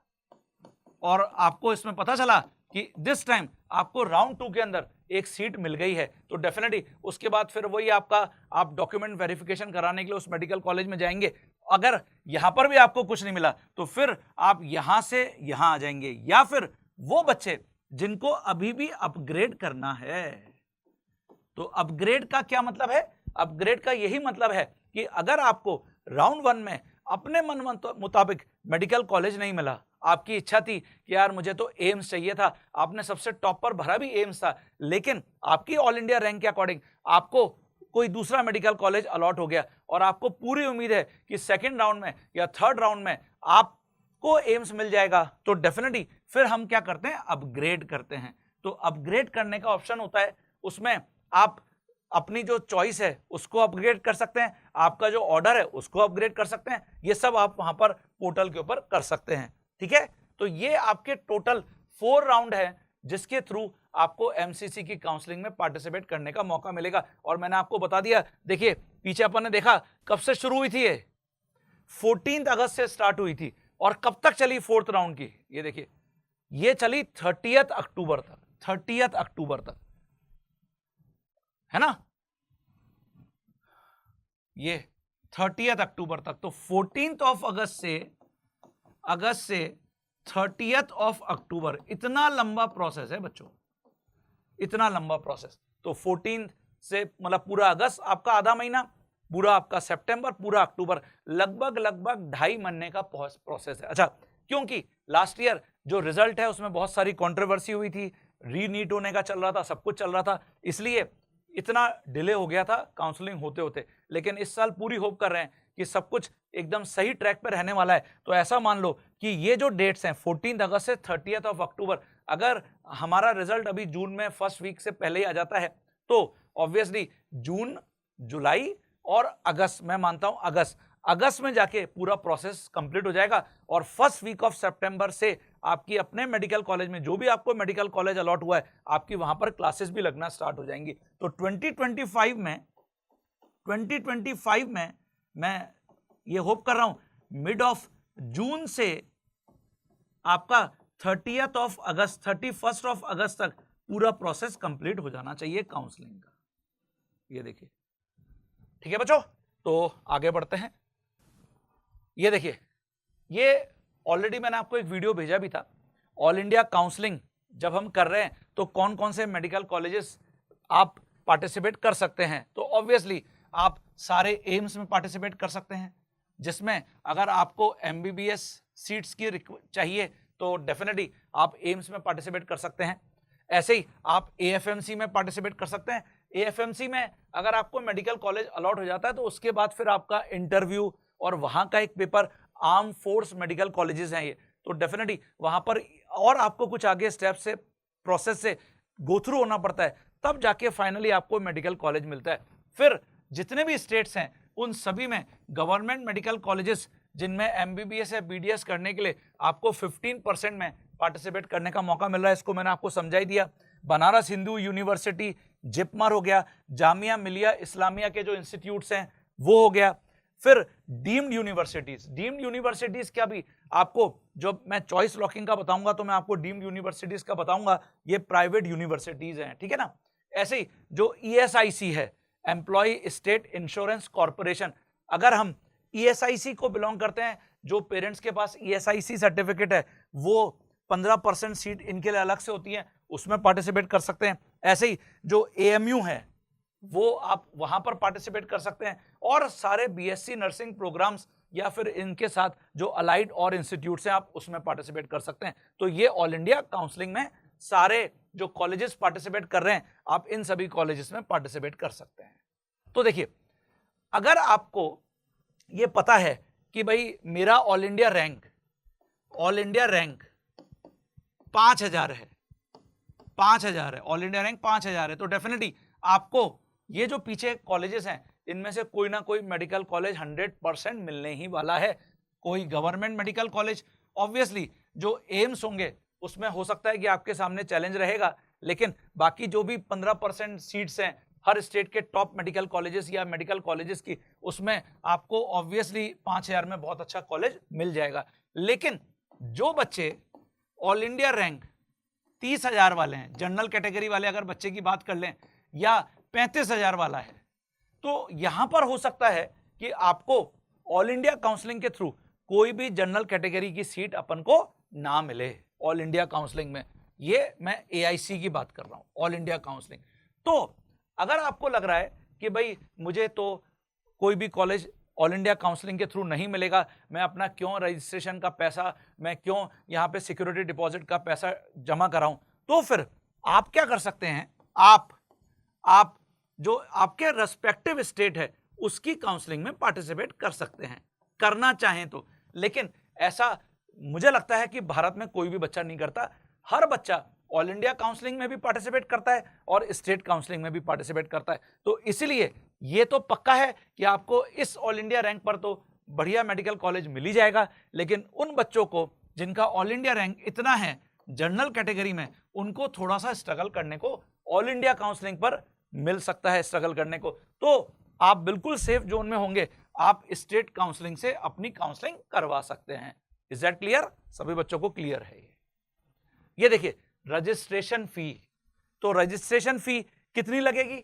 और आपको इसमें पता चला कि दिस टाइम आपको राउंड 2 के अंदर एक सीट मिल गई है, तो डेफिनेटली उसके बाद फिर वही आप डॉक्यूमेंट वेरिफिकेशन कराने के लिए उस मेडिकल कॉलेज में जाएंगे। अगर यहां पर भी आपको कुछ नहीं मिला तो फिर आप यहां से यहां आ जाएंगे, या फिर वो बच्चे जिनको अभी भी अपग्रेड करना है। तो अपग्रेड का क्या मतलब है? अपग्रेड का यही मतलब है कि अगर आपको राउंड 1 में अपने मन मुताबिक मेडिकल कॉलेज नहीं मिला, आपकी इच्छा थी कि यार मुझे तो एम्स चाहिए था, आपने सबसे टॉप पर भरा भी एम्स था, लेकिन आपकी ऑल इंडिया रैंक के अकॉर्डिंग आपको कोई दूसरा मेडिकल कॉलेज अलॉट हो गया और आपको पूरी उम्मीद है कि सेकेंड राउंड में या थर्ड राउंड में आपको एम्स मिल जाएगा, तो डेफिनेटली फिर हम क्या करते हैं? अपग्रेड करते हैं। तो अपग्रेड करने का ऑप्शन होता है, उसमें आप अपनी जो चॉइस है उसको अपग्रेड कर सकते हैं, आपका जो ऑर्डर है उसको अपग्रेड कर सकते हैं, ये सब आप वहां पर पोर्टल के ऊपर कर सकते हैं। ठीक है, तो ये आपके टोटल 4 राउंड है जिसके थ्रू आपको एमसीसी की काउंसलिंग में पार्टिसिपेट करने का मौका मिलेगा। और मैंने आपको बता दिया, देखिए पीछे अपन ने देखा कब से शुरू हुई थी, ये 14 अगस्त से स्टार्ट हुई थी और कब तक चली 4th राउंड की, ये देखिए ये चली 30 अक्टूबर तक, 30 अक्टूबर तक, है ना, ये 30 अक्टूबर तक। तो 14 अगस्त से 30 अक्टूबर, इतना लंबा प्रोसेस है बच्चों, इतना लंबा प्रोसेस। तो 14 से मतलब पूरा अगस्त आपका आधा महीना, पूरा आपका सितंबर, पूरा अक्टूबर, लगभग 2.5 महीने का प्रोसेस है। अच्छा, क्योंकि लास्ट ईयर जो रिजल्ट है उसमें बहुत सारी कंट्रोवर्सी हुई थी, रीनीट होने का चल रहा था, सब कुछ चल रहा था, इसलिए इतना डिले हो गया था काउंसलिंग होते होते। लेकिन इस साल पूरी होप कर रहे हैं कि सब कुछ एकदम सही ट्रैक पर रहने वाला है। तो ऐसा मान लो कि ये जो डेट्स हैं 14 अगस्त से 30 अक्टूबर, अगर हमारा रिजल्ट अभी जून में फर्स्ट वीक से पहले ही आ जाता है तो ऑब्वियसली जून, जुलाई और अगस्त, मैं मानता हूं अगस्त में जाके पूरा प्रोसेस कंप्लीट हो जाएगा और फर्स्ट वीक ऑफ सितंबर से आपकी अपने मेडिकल कॉलेज में, जो भी आपको मेडिकल कॉलेज अलॉट हुआ है, आपकी वहां पर क्लासेस भी लगना स्टार्ट हो जाएंगी। तो 2025 में मैं ये होप कर रहा हूं मिड ऑफ जून से आपका 31 अगस्त तक पूरा प्रोसेस कंप्लीट हो जाना चाहिए काउंसलिंग का। ये देखिए, ठीक है बच्चों, तो आगे बढ़ते हैं। ये देखिए, ये ऑलरेडी मैंने आपको एक वीडियो भेजा भी था, ऑल इंडिया काउंसलिंग जब हम कर रहे हैं तो कौन कौन से मेडिकल कॉलेजेस आप पार्टिसिपेट कर सकते हैं। तो ऑब्वियसली आप सारे एम्स में पार्टिसिपेट कर सकते हैं, जिसमें अगर आपको एमबीबीएस सीट्स की चाहिए तो डेफिनेटली आप एम्स में पार्टिसिपेट कर सकते हैं। ऐसे ही आप एएफएमसी में पार्टिसिपेट कर सकते हैं। एएफएमसी में अगर आपको मेडिकल कॉलेज अलॉट हो जाता है तो उसके बाद फिर आपका इंटरव्यू और वहां का एक paper, arm force medical colleges हैं ये, तो डेफिनेटली वहां पर और आपको कुछ आगे स्टेप से, प्रोसेस से गो थ्रू होना पड़ता है, तब जाके फाइनली आपको मेडिकल कॉलेज मिलता है। फिर जितने भी स्टेट्स हैं उन सभी में गवर्नमेंट मेडिकल कॉलेजेस जिनमें एमबीबीएस या बीडीएस करने के लिए आपको 15% में पार्टिसिपेट करने का मौका मिल रहा है, इसको मैंने आपको समझा ही दिया। बनारस हिंदू यूनिवर्सिटी, जिपमर हो गया, जामिया मिलिया इस्लामिया के जो इंस्टीट्यूट्स हैं वो हो गया। फिर डीम्ड यूनिवर्सिटीज क्या भी आपको, जो मैं चॉइस लॉकिंग का बताऊंगा तो मैं आपको डीम्ड यूनिवर्सिटीज का बताऊंगा, ये प्राइवेट यूनिवर्सिटीज हैं, ठीक है ना। ऐसे ही जो ईएसआईसी है, एम्प्लॉय स्टेट इंश्योरेंस कॉर्पोरेशन, अगर हम ईएसआईसी को बिलोंग करते हैं, जो पेरेंट्स के पास ईएसआईसी सर्टिफिकेट है, वो 15% सीट इनके लिए अलग से होती है, उसमें पार्टिसिपेट कर सकते हैं। ऐसे ही जो एएमयू है वो आप वहां पर पार्टिसिपेट कर सकते हैं, और सारे बीएससी नर्सिंग प्रोग्राम्स या फिर इनके साथ जो अलाइड और इंस्टीट्यूट्स हैं आप उसमें पार्टिसिपेट कर सकते हैं। तो ये ऑल इंडिया काउंसलिंग में सारे जो कॉलेजेस पार्टिसिपेट कर रहे हैं, आप इन सभी कॉलेजेस में पार्टिसिपेट कर सकते हैं। तो देखिए, अगर आपको ये पता है कि भाई मेरा ऑल इंडिया रैंक 5000 है, 5000 है, ऑल इंडिया रैंक 5000 है, तो डेफिनेटली आपको ये जो पीछे कॉलेजेस हैं इनमें से कोई ना कोई मेडिकल कॉलेज 100% मिलने ही वाला है। कोई गवर्नमेंट मेडिकल कॉलेज, ऑब्वियसली जो एम्स होंगे उसमें हो सकता है कि आपके सामने चैलेंज रहेगा, लेकिन बाकी जो भी 15% सीट्स हैं हर स्टेट के टॉप मेडिकल कॉलेजेस या मेडिकल कॉलेजेस की, उसमें आपको ऑब्वियसली 5,000 में बहुत अच्छा कॉलेज मिल जाएगा। लेकिन जो बच्चे ऑल इंडिया रैंक 30,000 वाले हैं, जनरल कैटेगरी वाले अगर बच्चे की बात कर लें, या 35,000 वाला है, तो यहां पर हो सकता है कि आपको ऑल इंडिया काउंसलिंग के थ्रू कोई भी जनरल कैटेगरी की सीट अपन को ना मिले ऑल इंडिया काउंसलिंग में। ये मैं AIC की बात कर रहा हूं, ऑल इंडिया काउंसलिंग। तो अगर आपको लग रहा है कि भाई मुझे तो कोई भी कॉलेज ऑल इंडिया काउंसलिंग के थ्रू नहीं मिलेगा, मैं अपना क्यों रजिस्ट्रेशन का पैसा, मैं क्यों यहाँ पे सिक्योरिटी डिपॉजिट का पैसा जमा कराऊं, तो फिर आप क्या कर सकते हैं, आप जो आपके रेस्पेक्टिव स्टेट है उसकी काउंसलिंग में पार्टिसिपेट कर सकते हैं, करना चाहें तो। लेकिन ऐसा मुझे लगता है कि भारत में कोई भी बच्चा नहीं करता। हर बच्चा ऑल इंडिया काउंसलिंग में भी पार्टिसिपेट करता है और स्टेट काउंसलिंग में भी पार्टिसिपेट करता है। तो इसलिए ये तो पक्का है कि आपको इस ऑल इंडिया रैंक पर तो बढ़िया मेडिकल कॉलेज मिल ही जाएगा। लेकिन उन बच्चों को जिनका ऑल इंडिया रैंक इतना है जनरल कैटेगरी में, उनको थोड़ा सा स्ट्रगल करने को ऑल इंडिया काउंसलिंग पर मिल सकता है, स्ट्रगल करने को। तो आप बिल्कुल सेफ जोन में होंगे, आप स्टेट काउंसलिंग से अपनी काउंसलिंग करवा सकते हैं। Is that clear? सभी बच्चों को क्लियर है? ये देखिए रजिस्ट्रेशन फी। तो रजिस्ट्रेशन फी कितनी लगेगी,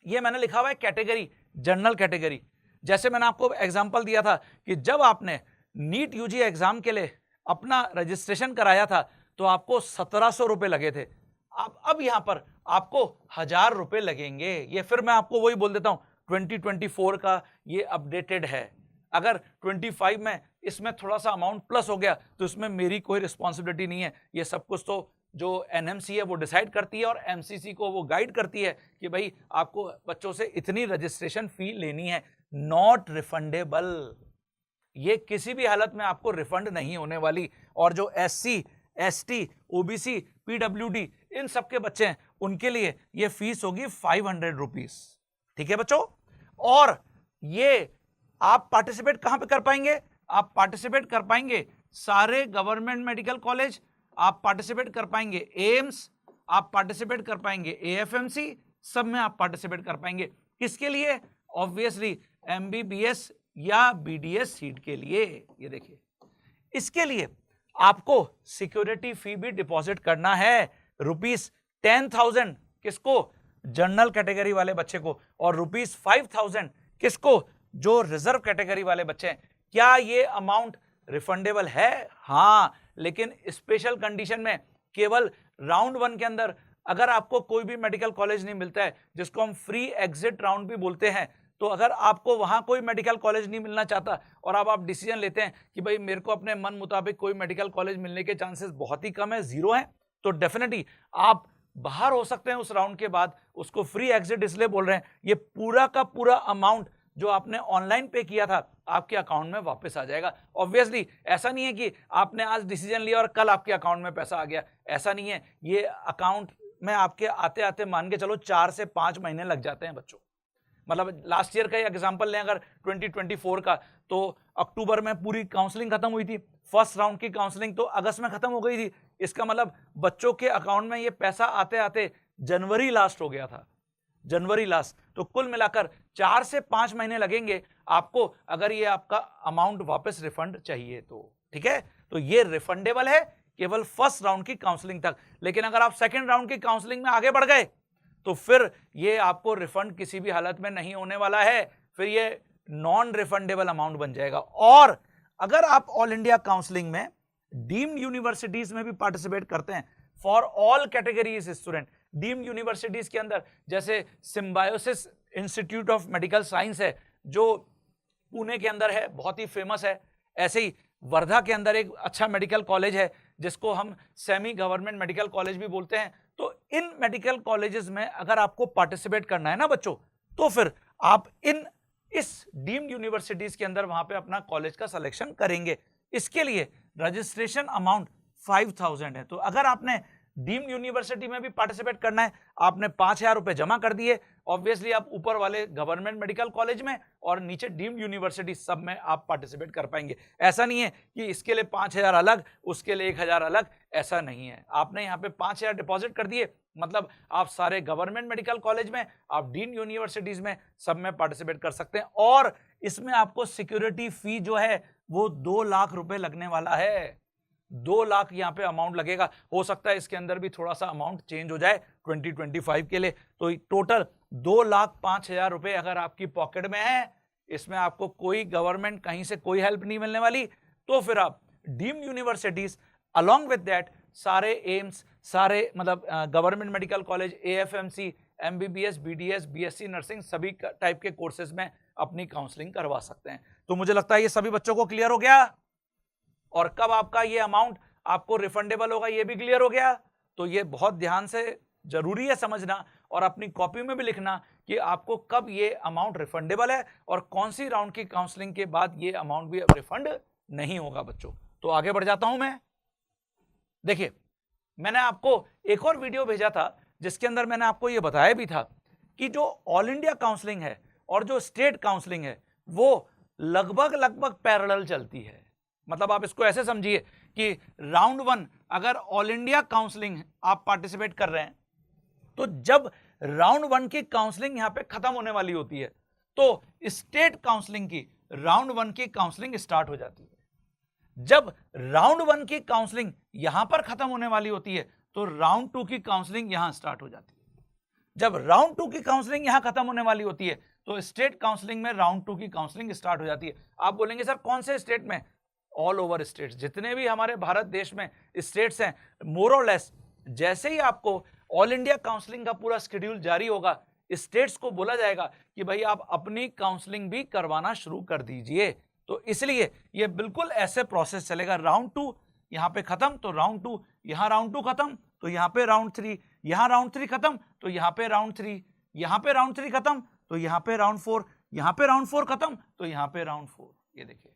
ये मैंने लिखा हुआ है कैटेगरी, जनरल कैटेगरी। जैसे मैंने आपको एग्जांपल दिया था कि जब आपने नीट यूजी एग्जाम के लिए अपना रजिस्ट्रेशन कराया था तो आपको 1700 रुपए लगे थे। अब यहां पर आपको 1000 रुपए लगेंगे। ये फिर मैं आपको वही बोल देता हूं, 2024 का ये अपडेटेड है। अगर 25 में इसमें थोड़ा सा अमाउंट प्लस हो गया तो इसमें मेरी कोई रिस्पॉन्सिबिलिटी नहीं है। ये सब कुछ तो जो NMC है वो डिसाइड करती है और MCC को वो गाइड करती है कि भाई आपको बच्चों से इतनी रजिस्ट्रेशन फी लेनी है। नॉट रिफंडेबल, ये किसी भी हालत में आपको रिफंड नहीं होने वाली। और जो SC, ST, OBC, PWD इन सब के बच्चे हैं उनके लिए ये फीस होगी 500 रुपीज। ठीक है बच्चों? और ये आप पार्टिसिपेट कहां पे कर पाएंगे? आप पार्टिसिपेट कर पाएंगे सारे गवर्नमेंट मेडिकल कॉलेज, आप पार्टिसिपेट कर पाएंगे एम्स, आप पार्टिसिपेट कर पाएंगे AFMC, सब में आप पार्टिसिपेट कर पाएंगे। किसके लिए? ऑब्वियसली MBBS या BDS सीट के लिए। ये देखिए, इसके लिए आपको सिक्योरिटी फी भी डिपॉजिट करना है, ₹10,000 किसको? जनरल कैटेगरी वाले बच्चे को, और ₹5,000 किसको? जो रिजर्व कैटेगरी वाले बच्चे हैं। क्या ये अमाउंट रिफंडेबल है? हाँ, लेकिन स्पेशल कंडीशन में, केवल राउंड 1 के अंदर अगर आपको कोई भी मेडिकल कॉलेज नहीं मिलता है, जिसको हम फ्री एग्जिट राउंड भी बोलते हैं, तो अगर आपको वहां कोई मेडिकल कॉलेज नहीं मिलना चाहता और अब आप डिसीजन लेते हैं कि भाई मेरे को अपने मन मुताबिक कोई मेडिकल कॉलेज मिलने के चांसेस बहुत ही कम है, 0 है, तो डेफिनेटली आप बाहर हो सकते हैं उस राउंड के बाद। उसको फ्री एग्जिट इसलिए बोल रहे हैं, ये पूरा का पूरा अमाउंट जो आपने ऑनलाइन पे किया था आपके अकाउंट में वापस आ जाएगा। ऑब्वियसली ऐसा नहीं है कि आपने आज डिसीजन लिया और कल आपके अकाउंट में पैसा आ गया, ऐसा नहीं है। ये अकाउंट में आपके आते आते मान के चलो 4 से 5 महीने लग जाते हैं बच्चों। मतलब लास्ट ईयर का एग्जांपल लें अगर 2024 का, तो अक्टूबर में पूरी काउंसलिंग खत्म हुई थी, फर्स्ट राउंड की काउंसलिंग तो अगस्त में खत्म हो गई थी। इसका मतलब बच्चों के अकाउंट में ये पैसा आते आते जनवरी लास्ट हो गया था, जनवरी लास्ट। तो कुल मिलाकर 4 से 5 महीने लगेंगे आपको अगर ये आपका अमाउंट वापस रिफंड चाहिए तो। ठीक है, तो ये रिफंडेबल है केवल फर्स्ट राउंड की काउंसलिंग तक। लेकिन अगर आप सेकेंड राउंड की काउंसलिंग में आगे बढ़ गए तो फिर ये आपको रिफंड किसी भी हालत में नहीं होने वाला है, फिर ये नॉन रिफंडेबल अमाउंट बन जाएगा। और अगर आप ऑल इंडिया काउंसलिंग में डीम्ड यूनिवर्सिटीज में भी पार्टिसिपेट करते हैं, for all categories student, deemed universities के अंदर जैसे symbiosis institute of medical science है जो पुणे के अंदर है, बहुत ही फेमस है। ऐसे ही वर्धा के अंदर एक अच्छा मेडिकल कॉलेज है जिसको हम सेमी गवर्नमेंट मेडिकल कॉलेज भी बोलते हैं। तो इन मेडिकल कॉलेजेस में अगर आपको पार्टिसिपेट करना है ना बच्चों, तो फिर आप इस डीम्ड यूनिवर्सिटीज के अंदर वहां पे अपना कॉलेज का सिलेक्शन करेंगे। इसके लिए रजिस्ट्रेशन अमाउंट 5,000 है। तो अगर आपने डीम्ड यूनिवर्सिटी में भी पार्टिसिपेट करना है, आपने 5,000 रुपए जमा कर दिए, ऑब्वियसली आप ऊपर वाले गवर्नमेंट मेडिकल कॉलेज में और नीचे डीम्ड यूनिवर्सिटी सब में आप पार्टिसिपेट कर पाएंगे। ऐसा नहीं है कि इसके लिए 5,000 अलग, उसके लिए 1,000 अलग, ऐसा नहीं है। आपने यहाँ पे 5,000 डिपॉजिट कर दिए मतलब आप सारे गवर्नमेंट मेडिकल कॉलेज में, आप डीन यूनिवर्सिटीज में, सब में पार्टिसिपेट कर सकते हैं। और इसमें आपको सिक्योरिटी फी जो है वो 2 लाख रुपए लगने वाला है। 2 लाख यहाँ पे अमाउंट लगेगा। हो सकता है इसके अंदर भी थोड़ा सा अमाउंट चेंज हो जाए 2025 के लिए। तो टोटल 2,05,000 रुपए अगर आपकी पॉकेट में है, इसमें आपको कोई गवर्नमेंट कहीं से कोई हेल्प नहीं मिलने वाली, तो फिर आप deemed universities along with that सारे एम्स, सारे मतलब government medical college, AFMC, MBBS, BDS, BSc nursing, सभी टाइप के कोर्सेज में अपनी काउंसलिंग करवा सकते हैं। तो मुझे लगता है ये सभी बच्चों को क्लियर हो गया। और कब आपका ये अमाउंट आपको रिफंडेबल होगा ये भी क्लियर हो गया। तो ये बहुत ध्यान से जरूरी है समझना और अपनी कॉपी में भी लिखना कि आपको कब ये अमाउंट रिफंडेबल है और कौन सी राउंड की काउंसलिंग के बाद ये अमाउंट भी रिफंड नहीं होगा बच्चों। तो आगे बढ़ जाता हूं मैं। देखिए, मैंने आपको एक और वीडियो भेजा था जिसके अंदर मैंने आपको ये बताया भी था कि जो ऑल इंडिया काउंसलिंग है और जो स्टेट काउंसलिंग है वो लगभग पैरेलल चलती है। मतलब आप इसको ऐसे समझिए कि राउंड 1 अगर ऑल इंडिया काउंसलिंग आप पार्टिसिपेट कर रहे हैं, तो जब राउंड 1 की काउंसलिंग यहां पे खत्म होने वाली होती है तो स्टेट काउंसलिंग की राउंड 1 की काउंसलिंग स्टार्ट हो जाती है। जब राउंड 1 की काउंसलिंग यहां पर खत्म होने वाली होती है तो राउंड 2 की काउंसलिंग यहां स्टार्ट हो जाती है। जब राउंड 2 की काउंसलिंग यहां खत्म होने वाली होती है तो स्टेट काउंसलिंग में राउंड 2 की काउंसलिंग स्टार्ट हो जाती है। आप बोलेंगे सर कौन से स्टेट में? ऑल ओवर स्टेट्स, जितने भी हमारे भारत देश में स्टेट्स हैं, मोर और लेस जैसे ही आपको ऑल इंडिया काउंसलिंग का पूरा शेड्यूल जारी होगा, स्टेट्स को बोला जाएगा कि भाई आप अपनी काउंसलिंग भी करवाना शुरू कर दीजिए। तो इसलिए ये बिल्कुल ऐसे प्रोसेस चलेगा। राउंड 2 यहां पे खत्म तो राउंड 2, यहां राउंड 2 खत्म तो यहां पे राउंड 3, यहां राउंड 3 खत्म तो यहां पे राउंड 3, यहां पे राउंड 3 खत्म तो यहां पे राउंड 4, यहां पे राउंड 4 खत्म तो यहां पे राउंड 4। ये देखिए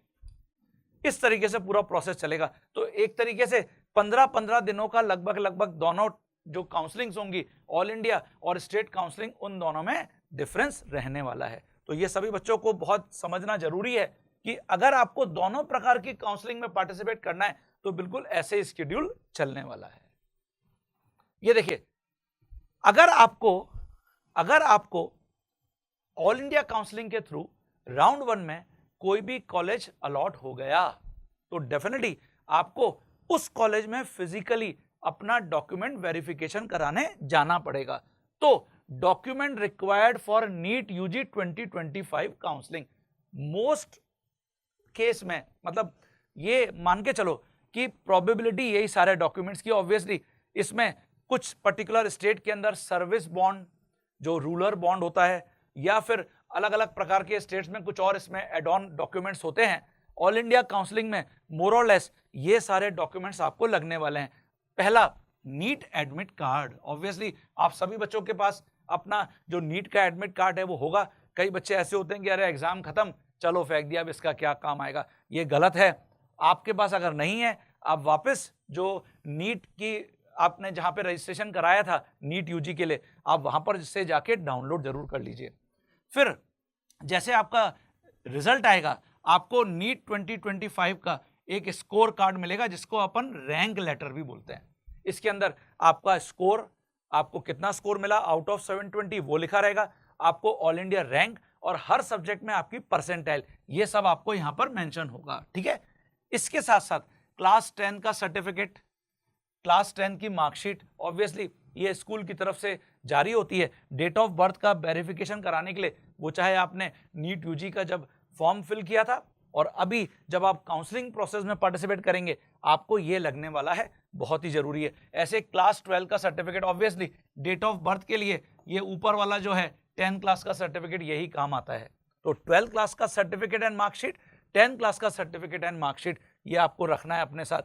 इस तरीके से पूरा प्रोसेस चलेगा। तो एक तरीके से 15-15 दिनों का लगभग दोनों जो काउंसलिंग्स होंगी, ऑल इंडिया और स्टेट काउंसलिंग, उन दोनों में डिफरेंस रहने वाला है। तो ये सभी बच्चों को बहुत समझना जरूरी है कि अगर आपको दोनों प्रकार की काउंसलिंग में पार्टिसिपेट करना है तो बिल्कुल ऐसे शेड्यूल चलने वाला है। ये देखिए, अगर आपको ऑल इंडिया काउंसलिंग के थ्रू राउंड 1 में कोई भी कॉलेज अलॉट हो गया तो डेफिनेटली आपको उस कॉलेज में फिजिकली अपना डॉक्यूमेंट वेरिफिकेशन कराने जाना पड़ेगा। तो document required for NEET UG 2025 counselling, most case में मतलब ये मान के चलो कि प्रोबेबिलिटी यही सारे डॉक्यूमेंट्स की। ऑब्वियसली इसमें कुछ पर्टिकुलर स्टेट के अंदर सर्विस बॉन्ड जो रूरल बॉन्ड होता है, या फिर अलग अलग प्रकार के स्टेट्स में कुछ और इसमें एड ऑन डॉक्यूमेंट्स होते हैं। ऑल इंडिया काउंसलिंग में मोर और लेस ये सारे डॉक्यूमेंट्स आपको लगने वाले हैं। पहला, नीट एडमिट कार्ड। ऑब्वियसली आप सभी बच्चों के पास अपना जो नीट का एडमिट कार्ड है वो होगा। कई बच्चे ऐसे होते हैं कि अरे एग्जाम खत्म, चलो फेंक दिया, अब इसका क्या काम आएगा। ये गलत है। आपके पास अगर नहीं है, आप वापस जो नीट की आपने जहां पे रजिस्ट्रेशन कराया था नीट यूजी के लिए, आप वहां पर से जाके डाउनलोड जरूर कर लीजिए। फिर जैसे आपका रिजल्ट आएगा, आपको नीट 2025 का एक स्कोर कार्ड मिलेगा जिसको अपन रैंक लेटर भी बोलते हैं। इसके अंदर आपका स्कोर, आपको कितना स्कोर मिला आउट ऑफ 720 वो लिखा रहेगा, आपको ऑल इंडिया रैंक और हर सब्जेक्ट में आपकी परसेंटाइल, ये सब आपको यहां पर मेंशन होगा। ठीक है। इसके साथ साथ क्लास 10 का सर्टिफिकेट, क्लास 10 की मार्कशीट, ऑब्वियसली ये स्कूल की तरफ से जारी होती है। डेट ऑफ बर्थ का वेरिफिकेशन कराने के लिए, वो चाहे आपने नीट यूजी का जब फॉर्म फिल किया था और अभी जब आप काउंसलिंग प्रोसेस में पार्टिसिपेट करेंगे, आपको ये लगने वाला है, बहुत ही जरूरी है। ऐसे क्लास 12 का certificate, obviously date of birth के लिए ये ऊपर वाला जो है 10 क्लास का सर्टिफिकेट यही काम आता है। तो 12 क्लास का सर्टिफिकेट एंड मार्कशीट, 10 क्लास का सर्टिफिकेट एंड मार्कशीट, ये आपको रखना है अपने साथ।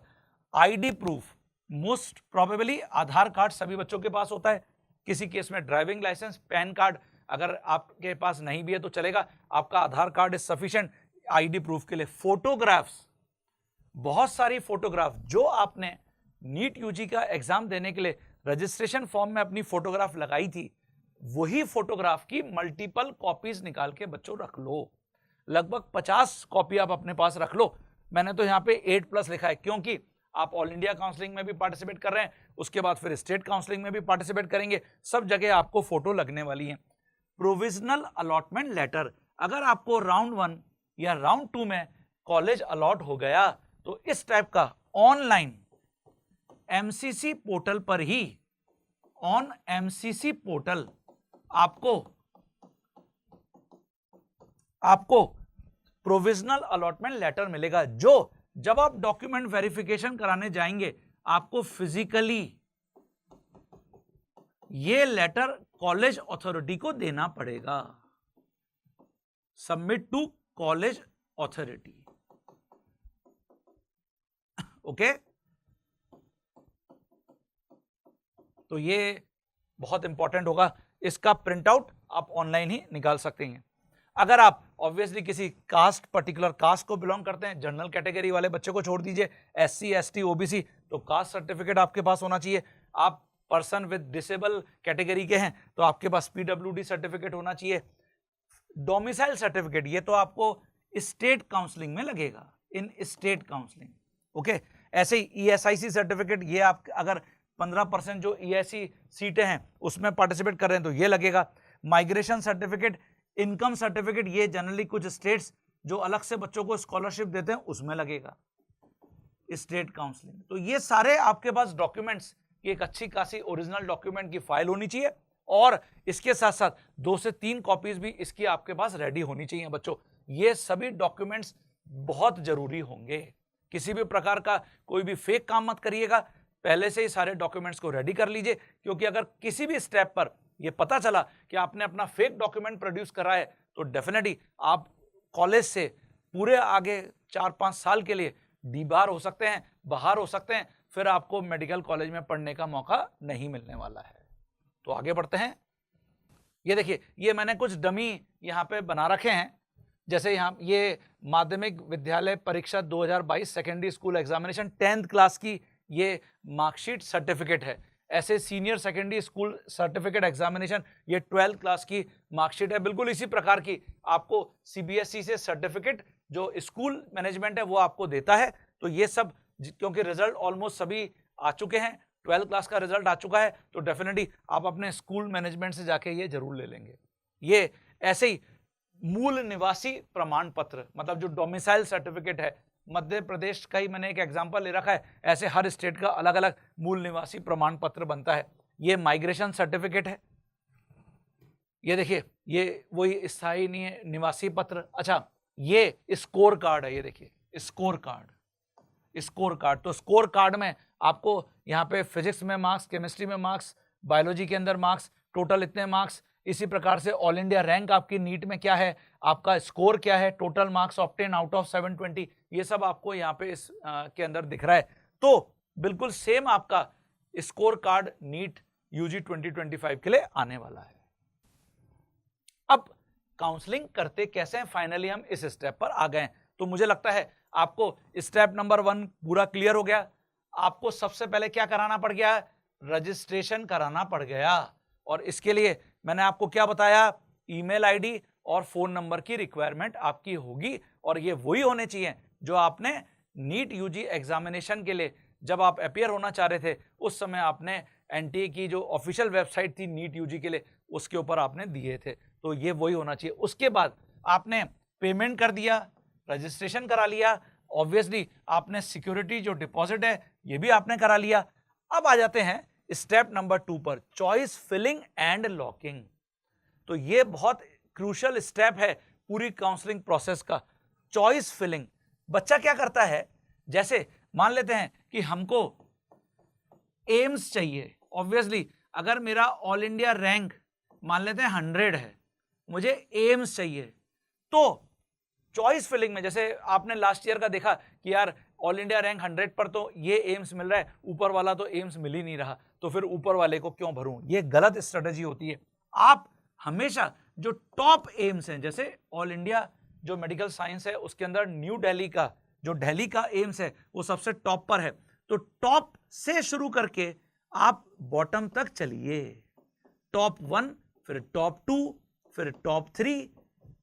आईडी प्रूफ, मोस्ट प्रोबेबली आधार कार्ड सभी बच्चों के पास होता है, किसी केस में ड्राइविंग लाइसेंस, पैन कार्ड अगर आपके पास नहीं भी है तो चलेगा, आपका Aadhaar card is sufficient ID proof के लिए। फोटोग्राफ्स, बहुत सारी फोटोग्राफ जो आपने नीट यूजी का एग्जाम देने के लिए रजिस्ट्रेशन फॉर्म में अपनी फोटोग्राफ लगाई थी, वही फोटोग्राफ की मल्टीपल कॉपीज निकाल के बच्चों रख लो। लगभग 50 कॉपी आप अपने पास रख लो। मैंने तो यहाँ पे 8+ लिखा है क्योंकि आप ऑल इंडिया काउंसलिंग में भी पार्टिसिपेट कर रहे हैं, उसके बाद फिर स्टेट काउंसलिंग में भी पार्टिसिपेट करेंगे, सब जगह आपको फोटो लगने वाली है। प्रोविजनल अलॉटमेंट लेटर, अगर आपको राउंड 1 या राउंड 2 में कॉलेज अलॉट हो गया तो इस टाइप का ऑनलाइन एमसीसी पोर्टल पर ही, ऑन एमसीसी पोर्टल आपको प्रोविजनल अलॉटमेंट लेटर मिलेगा, जो जब आप डॉक्यूमेंट वेरिफिकेशन कराने जाएंगे आपको फिजिकली ये लेटर कॉलेज अथॉरिटी को देना पड़ेगा। Submit to college authority. Okay, तो ये बहुत इंपॉर्टेंट होगा। इसका प्रिंट आउट आप ऑनलाइन ही निकाल सकते हैं। अगर आप ऑब्वियसली किसी कास्ट, पर्टिकुलर कास्ट को बिलोंग करते हैं, जनरल कैटेगरी वाले बच्चे को छोड़ दीजिए, एससी, एसटी, ओबीसी, तो कास्ट सर्टिफिकेट आपके पास होना चाहिए। आप पर्सन विद डिसेबल कैटेगरी के हैं तो आपके पास पीडब्ल्यूडी सर्टिफिकेट होना चाहिए। डोमिसाइल सर्टिफिकेट, ये तो आपको स्टेट काउंसलिंग में लगेगा, इन स्टेट काउंसलिंग। ओके, ऐसे ही ईएसआईसी सर्टिफिकेट, ये आप अगर 15% जो ईएससी सीटें हैं उसमें पार्टिसिपेट कर रहे हैं तो ये लगेगा। माइग्रेशन सर्टिफिकेट, इनकम सर्टिफिकेट, ये जनरली कुछ स्टेट्स जो अलग से बच्चों को स्कॉलरशिप देते हैं उसमें लगेगा, स्टेट काउंसलिंग। तो ये सारे आपके पास डॉक्यूमेंट्स की एक अच्छी खासी ओरिजिनल डॉक्यूमेंट की फाइल होनी चाहिए, और इसके साथ साथ 2 से 3 कॉपीज भी इसकी आपके पास रेडी होनी चाहिए बच्चों। ये सभी डॉक्यूमेंट्स बहुत जरूरी होंगे। किसी भी प्रकार का कोई भी फेक काम मत करिएगा, पहले से ही सारे डॉक्यूमेंट्स को रेडी कर लीजिए, क्योंकि अगर किसी भी स्टेप पर ये पता चला कि आपने अपना फेक डॉक्यूमेंट प्रोड्यूस करा है तो डेफिनेटली आप कॉलेज से पूरे आगे 4-5 साल के लिए डीबार हो सकते हैं, बाहर हो सकते हैं, फिर आपको मेडिकल कॉलेज में पढ़ने का मौका नहीं मिलने वाला है। तो आगे बढ़ते हैं। ये देखिए, ये मैंने कुछ डमी यहाँ पे बना रखे हैं, जैसे यहाँ ये माध्यमिक विद्यालय परीक्षा 2022 secondary school examination 10th class की ये मार्कशीट सर्टिफिकेट है। ऐसे senior secondary school certificate examination, ये 12th क्लास की मार्कशीट है। बिल्कुल इसी प्रकार की आपको सीबीएसई से सर्टिफिकेट जो स्कूल मैनेजमेंट है वो आपको देता है। तो ये सब, क्योंकि रिजल्ट ऑलमोस्ट सभी आ चुके हैं, 12th क्लास का रिजल्ट आ चुका है, तो डेफिनेटली आप अपने स्कूल मैनेजमेंट से जाके ये जरूर ले लेंगे। ये ऐसे ही मूल निवासी प्रमाण पत्र, मतलब जो डोमिसाइल सर्टिफिकेट है, मध्य प्रदेश का ही मैंने एक एग्जांपल ले रखा है, ऐसे हर स्टेट का अलग अलग मूल निवासी प्रमाण पत्र बनता है। ये माइग्रेशन सर्टिफिकेट है, ये देखिए, ये वही स्थायी निवासी पत्र। अच्छा, ये स्कोर कार्ड है, ये देखिए स्कोर कार्ड। तो स्कोर कार्ड में आपको यहाँ पे फिजिक्स में मार्क्स, केमिस्ट्री में मार्क्स, बायोलॉजी के अंदर मार्क्स, टोटल इतने मार्क्स, इसी प्रकार से ऑल इंडिया रैंक आपकी नीट में क्या है, आपका स्कोर क्या है, total marks obtain out of 720, ये सब आपको यहाँ पे इस के अंदर दिख रहा है। तो बिल्कुल सेम आपका स्कोर कार्ड नीट यूजी 2025 के लिए आने वाला है। अब काउंसलिंग करते कैसे हैं, फाइनली हम इस स्टेप पर आ गए। तो मुझे लगता है आपको स्टेप नंबर 1 पूरा क्लियर हो गया। आपको सबसे पहले क्या कराना पड़ गया, रजिस्ट्रेशन कराना पड़ गया, और इसके लिए मैंने आपको क्या बताया, ईमेल आईडी और फोन नंबर की रिक्वायरमेंट आपकी होगी, और ये वही होने चाहिए जो आपने नीट यूजी एग्जामिनेशन के लिए जब आप अपियर होना चाह रहे थे उस समय आपने एनटीए की जो ऑफिशियल वेबसाइट थी नीट यूजी के लिए, उसके ऊपर आपने दिए थे। तो ये वही होना चाहिए। उसके बाद आपने पेमेंट कर दिया, रजिस्ट्रेशन करा लिया, ऑब्वियसली आपने सिक्योरिटी जो डिपॉजिट है ये भी आपने करा लिया। अब आ जाते हैं स्टेप नंबर 2 पर, चॉइस फिलिंग एंड लॉकिंग। तो ये बहुत क्रूशियल स्टेप है पूरी काउंसलिंग प्रोसेस का, चॉइस फिलिंग। बच्चा क्या करता है, जैसे मान लेते हैं कि हमको एम्स चाहिए, ऑब्वियसली अगर मेरा ऑल इंडिया रैंक मान लेते हैं 100 है, मुझे एम्स चाहिए, तो चॉइस फिलिंग में जैसे आपने लास्ट ईयर का देखा कि यार ऑल इंडिया रैंक 100 पर तो ये एम्स मिल रहा है, ऊपर वाला तो एम्स मिल ही नहीं रहा, तो फिर ऊपर वाले को क्यों भरूं, ये गलत स्ट्रेटजी होती है। आप हमेशा जो टॉप एम्स हैं, जैसे ऑल इंडिया जो मेडिकल साइंस है उसके अंदर न्यू दिल्ली का जो दिल्ली का एम्स है वो सबसे टॉप पर है, तो टॉप से शुरू करके आप बॉटम तक चलिए, टॉप 1 फिर टॉप 2 फिर टॉप 3।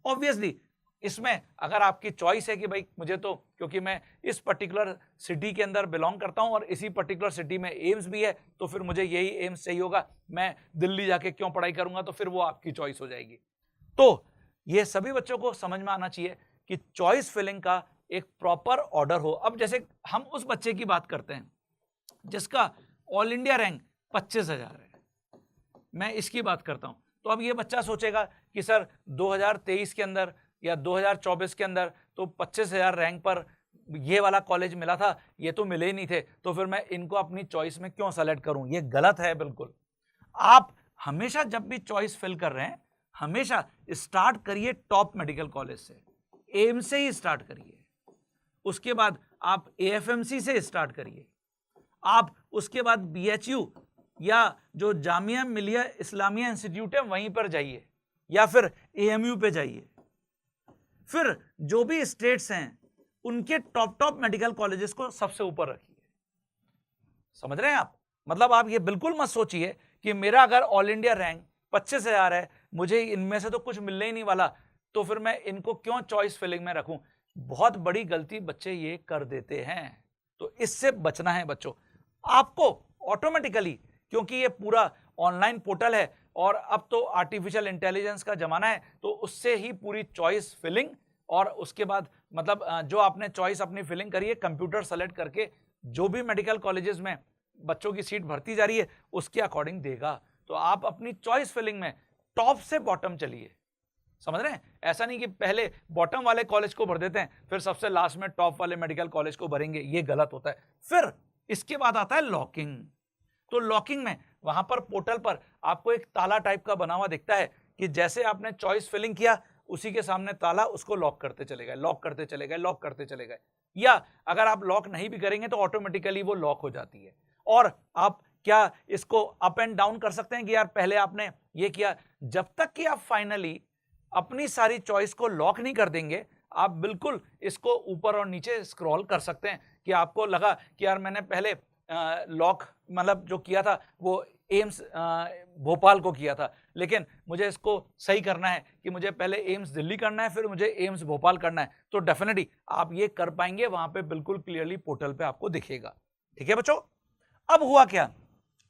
ऑब्वियसली इसमें अगर आपकी चॉइस है कि भाई मुझे तो, क्योंकि मैं इस पर्टिकुलर सिटी के अंदर बिलोंग करता हूं और इसी पर्टिकुलर सिटी में एम्स भी है, तो फिर मुझे यही एम्स चाहिए होगा, मैं दिल्ली जाके क्यों पढ़ाई करूंगा, तो फिर वो आपकी चॉइस हो जाएगी। तो ये सभी बच्चों को समझ में आना चाहिए कि चॉइस फिलिंग का एक प्रॉपर ऑर्डर हो। अब जैसे हम उस बच्चे की बात करते हैं जिसका ऑल इंडिया रैंक 25,000 है, मैं इसकी बात करता हूं, तो अब ये बच्चा सोचेगा कि सर 2023 के अंदर या 2024 के अंदर तो 25,000 रैंक पर ये वाला कॉलेज मिला था, ये तो मिले ही नहीं थे, तो फिर मैं इनको अपनी चॉइस में क्यों सेलेक्ट करूं। ये गलत है बिल्कुल। आप हमेशा जब भी चॉइस फिल कर रहे हैं, हमेशा स्टार्ट करिए टॉप मेडिकल कॉलेज से, एम्स से ही स्टार्ट करिए, उसके बाद आप एएफएमसी से स्टार्ट करिए, आप उसके बाद बीएचयू या जो जामिया मिलिया इस्लामिया इंस्टीट्यूट है वहीं पर जाइए, या फिर एएमयू पे जाइए। फिर जो भी स्टेट्स हैं उनके टॉप मेडिकल कॉलेजेस को सबसे ऊपर रखिए। समझ रहे हैं आप? मतलब आप ये बिल्कुल मत सोचिए कि मेरा अगर ऑल इंडिया रैंक 25,000 है, मुझे इनमें से तो कुछ मिलने ही नहीं वाला, तो फिर मैं इनको क्यों चॉइस फिलिंग में रखूं। बहुत बड़ी गलती बच्चे ये कर देते हैं, तो इससे बचना है बच्चों आपको ऑटोमेटिकली, क्योंकि ये पूरा ऑनलाइन पोर्टल है और अब तो आर्टिफिशियल इंटेलिजेंस का जमाना है, तो उससे ही पूरी चॉइस फिलिंग और उसके बाद मतलब जो आपने चॉइस अपनी फिलिंग करी है कंप्यूटर सेलेक्ट करके जो भी मेडिकल कॉलेजेस में बच्चों की सीट भरती जा रही है उसके अकॉर्डिंग देगा। तो आप अपनी चॉइस फिलिंग में टॉप से बॉटम चलिए। समझ रहे हैं? ऐसा नहीं कि पहले बॉटम वाले कॉलेज को भर देते हैं फिर सबसे लास्ट में टॉप वाले मेडिकल कॉलेज को भरेंगे, ये गलत होता है। फिर इसके बाद आता है लॉकिंग। तो लॉकिंग में वहां पर पोर्टल पर आपको एक ताला टाइप का बना हुआ दिखता है कि जैसे आपने चॉइस फिलिंग किया उसी के सामने ताला, उसको लॉक करते चले गए, लॉक करते चले गए, लॉक करते चले गए। या अगर आप लॉक नहीं भी करेंगे तो ऑटोमेटिकली वो लॉक हो जाती है। और आप क्या इसको अप एंड डाउन कर सकते हैं कि यार पहले आपने ये किया, जब तक कि आप फाइनली अपनी सारी चॉइस को लॉक नहीं कर देंगे आप बिल्कुल इसको ऊपर और नीचे स्क्रॉल कर सकते हैं कि आपको लगा कि यार मैंने पहले लॉक मतलब जो किया था वो एम्स भोपाल को किया था, लेकिन मुझे इसको सही करना है कि मुझे पहले एम्स दिल्ली करना है फिर मुझे एम्स भोपाल करना है, तो डेफिनेटली आप ये कर पाएंगे। वहां पे बिल्कुल क्लियरली पोर्टल पे आपको दिखेगा। ठीक है बच्चों, अब हुआ क्या,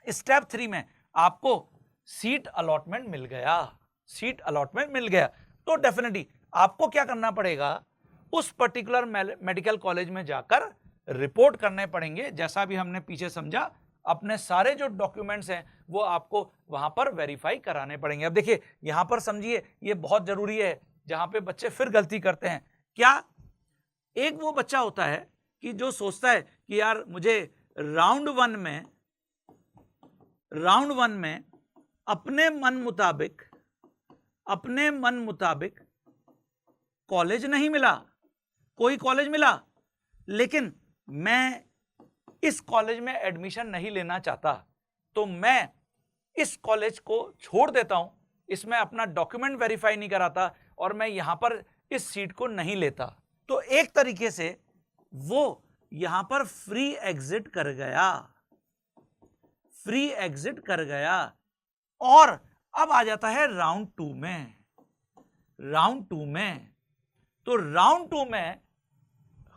स्टेप 3 में आपको सीट अलॉटमेंट मिल गया। सीट अलॉटमेंट मिल गया तो डेफिनेटली आपको क्या करना पड़ेगा, उस पर्टिकुलर मेडिकल कॉलेज में जाकर रिपोर्ट करने पड़ेंगे। जैसा भी हमने पीछे समझा, अपने सारे जो डॉक्यूमेंट्स हैं वो आपको वहां पर वेरीफाई कराने पड़ेंगे। अब देखिए यहां पर समझिए, ये बहुत जरूरी है जहां पे बच्चे फिर गलती करते हैं। क्या, एक वो बच्चा होता है कि जो सोचता है कि यार मुझे राउंड वन में अपने मन मुताबिक कॉलेज नहीं मिला, कोई कॉलेज मिला, लेकिन मैं इस कॉलेज में एडमिशन नहीं लेना चाहता, तो मैं इस कॉलेज को छोड़ देता हूं, इसमें अपना डॉक्यूमेंट वेरीफाई नहीं कराता और मैं यहां पर इस सीट को नहीं लेता। तो एक तरीके से वो यहां पर फ्री एग्जिट कर गया। और अब आ जाता है राउंड 2 में। तो राउंड 2 में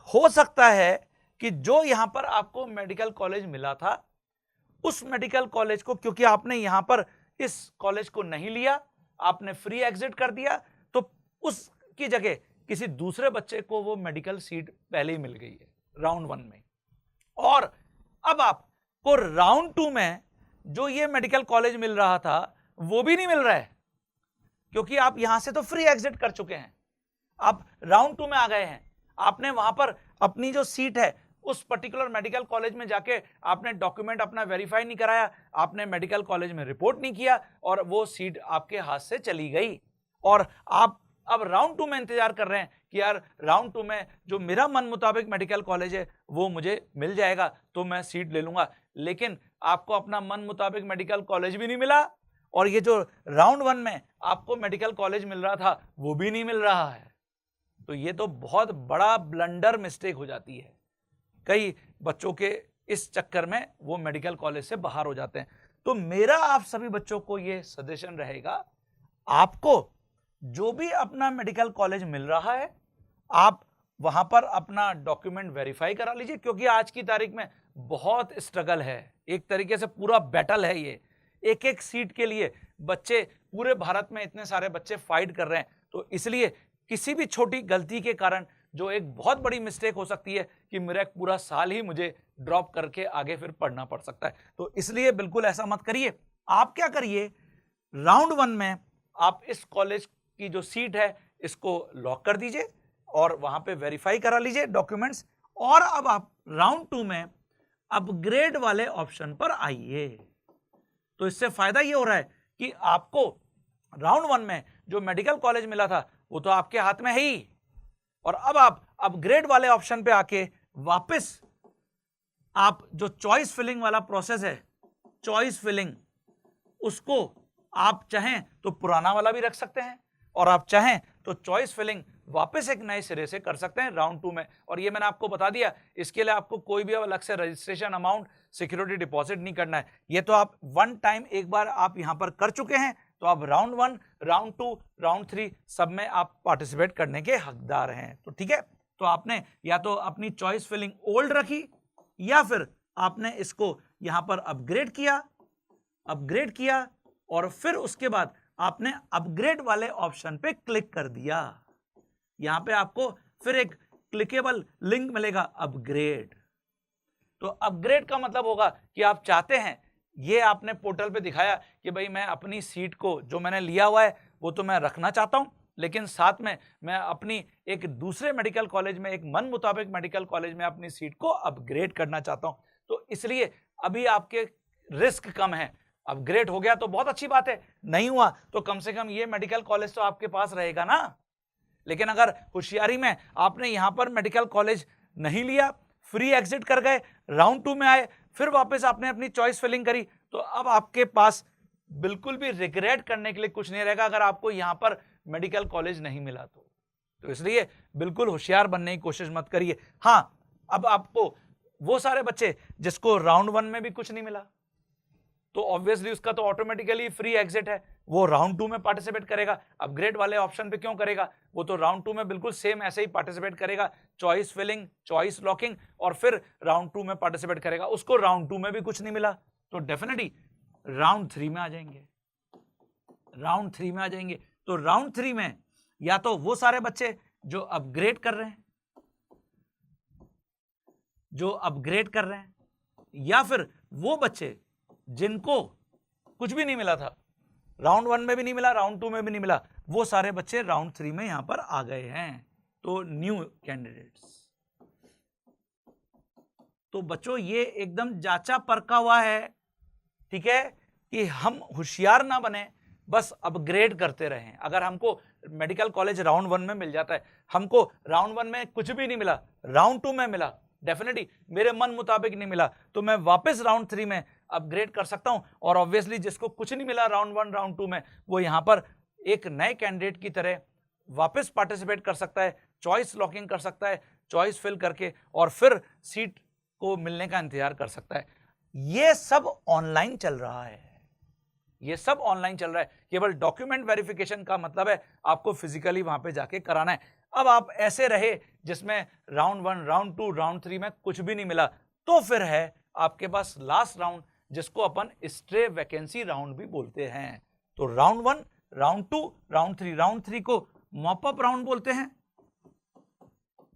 हो सकता है कि जो यहां पर आपको मेडिकल कॉलेज मिला था उस मेडिकल कॉलेज को, क्योंकि आपने यहां पर इस कॉलेज को नहीं लिया, आपने फ्री एग्जिट कर दिया, तो उसकी जगह किसी दूसरे बच्चे को वो मेडिकल सीट पहले ही मिल गई है राउंड 1 में। और अब आपको राउंड 2 में जो ये मेडिकल कॉलेज मिल रहा था वो भी नहीं मिल रहा है, क्योंकि आप यहां से तो फ्री एग्जिट कर चुके हैं, आप राउंड 2 में आ गए हैं। आपने वहां पर अपनी जो सीट है उस पर्टिकुलर मेडिकल कॉलेज में जाके आपने डॉक्यूमेंट अपना वेरीफाई नहीं कराया, आपने मेडिकल कॉलेज में रिपोर्ट नहीं किया और वो सीट आपके हाथ से चली गई। और आप अब राउंड 2 में इंतजार कर रहे हैं कि यार राउंड 2 में जो मेरा मन मुताबिक मेडिकल कॉलेज है वो मुझे मिल जाएगा तो मैं सीट ले लूंगा, लेकिन आपको अपना मन मुताबिक मेडिकल कॉलेज भी नहीं मिला और ये जो राउंड 1 में आपको मेडिकल कॉलेज मिल रहा था वो भी नहीं मिल रहा है। तो ये तो बहुत बड़ा ब्लंडर मिस्टेक हो जाती है। कई बच्चों के इस चक्कर में वो मेडिकल कॉलेज से बाहर हो जाते हैं। तो मेरा आप सभी बच्चों को ये सजेशन रहेगा, आपको जो भी अपना मेडिकल कॉलेज मिल रहा है आप वहां पर अपना डॉक्यूमेंट वेरीफाई करा लीजिए, क्योंकि आज की तारीख में बहुत स्ट्रगल है, एक तरीके से पूरा बैटल है ये। एक एक सीट के लिए बच्चे पूरे भारत में इतने सारे बच्चे फाइट कर रहे हैं, तो इसलिए किसी भी छोटी गलती के कारण जो एक बहुत बड़ी मिस्टेक हो सकती है कि मेरा एक पूरा साल ही मुझे ड्रॉप करके आगे फिर पढ़ना पड़ सकता है। तो इसलिए बिल्कुल ऐसा मत करिए। आप क्या करिए, राउंड 1 में आप इस कॉलेज की जो सीट है इसको लॉक कर दीजिए और वहां पे वेरीफाई करा लीजिए डॉक्यूमेंट्स, और अब आप राउंड 2 में अपग्रेड वाले ऑप्शन पर आइए। तो इससे फायदा ये हो रहा है कि आपको राउंड 1 में जो मेडिकल कॉलेज मिला था वो तो आपके हाथ में है ही, और अब आप अपग्रेड वाले ऑप्शन पे आके वापस आप जो चॉइस फिलिंग वाला प्रोसेस है, चॉइस फिलिंग, उसको आप चाहें तो पुराना वाला भी रख सकते हैं और आप चाहें तो चॉइस फिलिंग वापस एक नए सिरे से कर सकते हैं राउंड 2 में। और ये मैंने आपको बता दिया, इसके लिए आपको कोई भी अलग से रजिस्ट्रेशन अमाउंट, सिक्योरिटी डिपॉजिट नहीं करना है। ये तो आप वन टाइम एक बार आप यहां पर कर चुके हैं, तो आप राउंड 1, राउंड 2, राउंड 3 सब में आप पार्टिसिपेट करने के हकदार हैं। तो ठीक है, तो आपने या तो अपनी चॉइस फिलिंग ओल्ड रखी या फिर आपने इसको यहां पर अपग्रेड किया और फिर उसके बाद आपने अपग्रेड वाले ऑप्शन पे क्लिक कर दिया। यहां पे आपको फिर एक क्लिकेबल लिंक मिलेगा अपग्रेड। तो अपग्रेड का मतलब होगा कि आप चाहते हैं, ये आपने पोर्टल पे दिखाया कि भाई मैं अपनी सीट को जो मैंने लिया हुआ है वो तो मैं रखना चाहता हूं, लेकिन साथ में मैं अपनी एक दूसरे मेडिकल कॉलेज में, एक मन मुताबिक मेडिकल कॉलेज में अपनी सीट को अपग्रेड करना चाहता हूं। तो इसलिए अभी आपके रिस्क कम है। अपग्रेड हो गया तो बहुत अच्छी बात है, नहीं हुआ तो कम से कम ये मेडिकल कॉलेज तो आपके पास रहेगा ना। लेकिन अगर होशियारी में आपने यहां पर मेडिकल कॉलेज नहीं लिया, फ्री एग्जिट कर गए, राउंड 2 में आए, फिर वापस आपने अपनी चॉइस फिलिंग करी, तो अब आपके पास बिल्कुल भी रिग्रेट करने के लिए कुछ नहीं रहेगा अगर आपको यहां पर मेडिकल कॉलेज नहीं मिला तो इसलिए बिल्कुल होशियार बनने की कोशिश मत करिए। हां, अब आपको वो सारे बच्चे जिसको राउंड 1 में भी कुछ नहीं मिला, तो ऑब्वियसली उसका तो ऑटोमेटिकली फ्री एग्जिट है, वो राउंड 2 में पार्टिसिपेट करेगा। अपग्रेड वाले ऑप्शन पे क्यों करेगा, वो तो राउंड 2 में बिल्कुल सेम ऐसे ही पार्टिसिपेट करेगा, चॉइस फिलिंग, चॉइस लॉकिंग, और फिर राउंड 2 में पार्टिसिपेट करेगा। उसको राउंड 2 में भी कुछ नहीं मिला तो डेफिनेटली राउंड 3 में आ जाएंगे, राउंड 3 में आ जाएंगे। तो राउंड 3 में या तो वो सारे बच्चे जो अपग्रेड कर रहे हैं, या फिर वो बच्चे जिनको कुछ भी नहीं मिला था, राउंड 1 में भी नहीं मिला, राउंड 2 में भी नहीं मिला, वो सारे बच्चे राउंड 3 में यहां पर आ गए हैं। तो न्यू कैंडिडेट्स। तो बच्चों ये एकदम जांचा परखा हुआ है, ठीक है, कि हम होशियार ना बने, बस अपग्रेड करते रहें। अगर हमको मेडिकल कॉलेज राउंड 1 में मिल जाता है, हमको राउंड 1 में कुछ भी नहीं मिला, राउंड 2 में मिला, डेफिनेटली मेरे मन मुताबिक नहीं मिला, तो मैं वापस राउंड 3 में अपग्रेड कर सकता हूं। और ऑब्वियसली जिसको कुछ नहीं मिला राउंड 1, राउंड 2 में, वो यहां पर एक नए कैंडिडेट की तरह वापस पार्टिसिपेट कर सकता है, चॉइस लॉकिंग कर सकता है, चॉइस फिल करके, और फिर सीट को मिलने का इंतजार कर सकता है। ये सब ऑनलाइन चल रहा है, ये सब ऑनलाइन चल रहा है। केवल डॉक्यूमेंट वेरिफिकेशन का मतलब है आपको फिजिकली वहां पे जाके कराना है। अब आप ऐसे रहे जिसमें राउंड 1, राउंड 2, राउंड 3 में कुछ भी नहीं मिला, तो फिर है आपके पास लास्ट राउंड, जिसको अपन स्ट्रे वैकेंसी राउंड भी बोलते हैं। तो राउंड 1, राउंड 2, राउंड 3, राउंड 3 को मॉपअप राउंड बोलते हैं,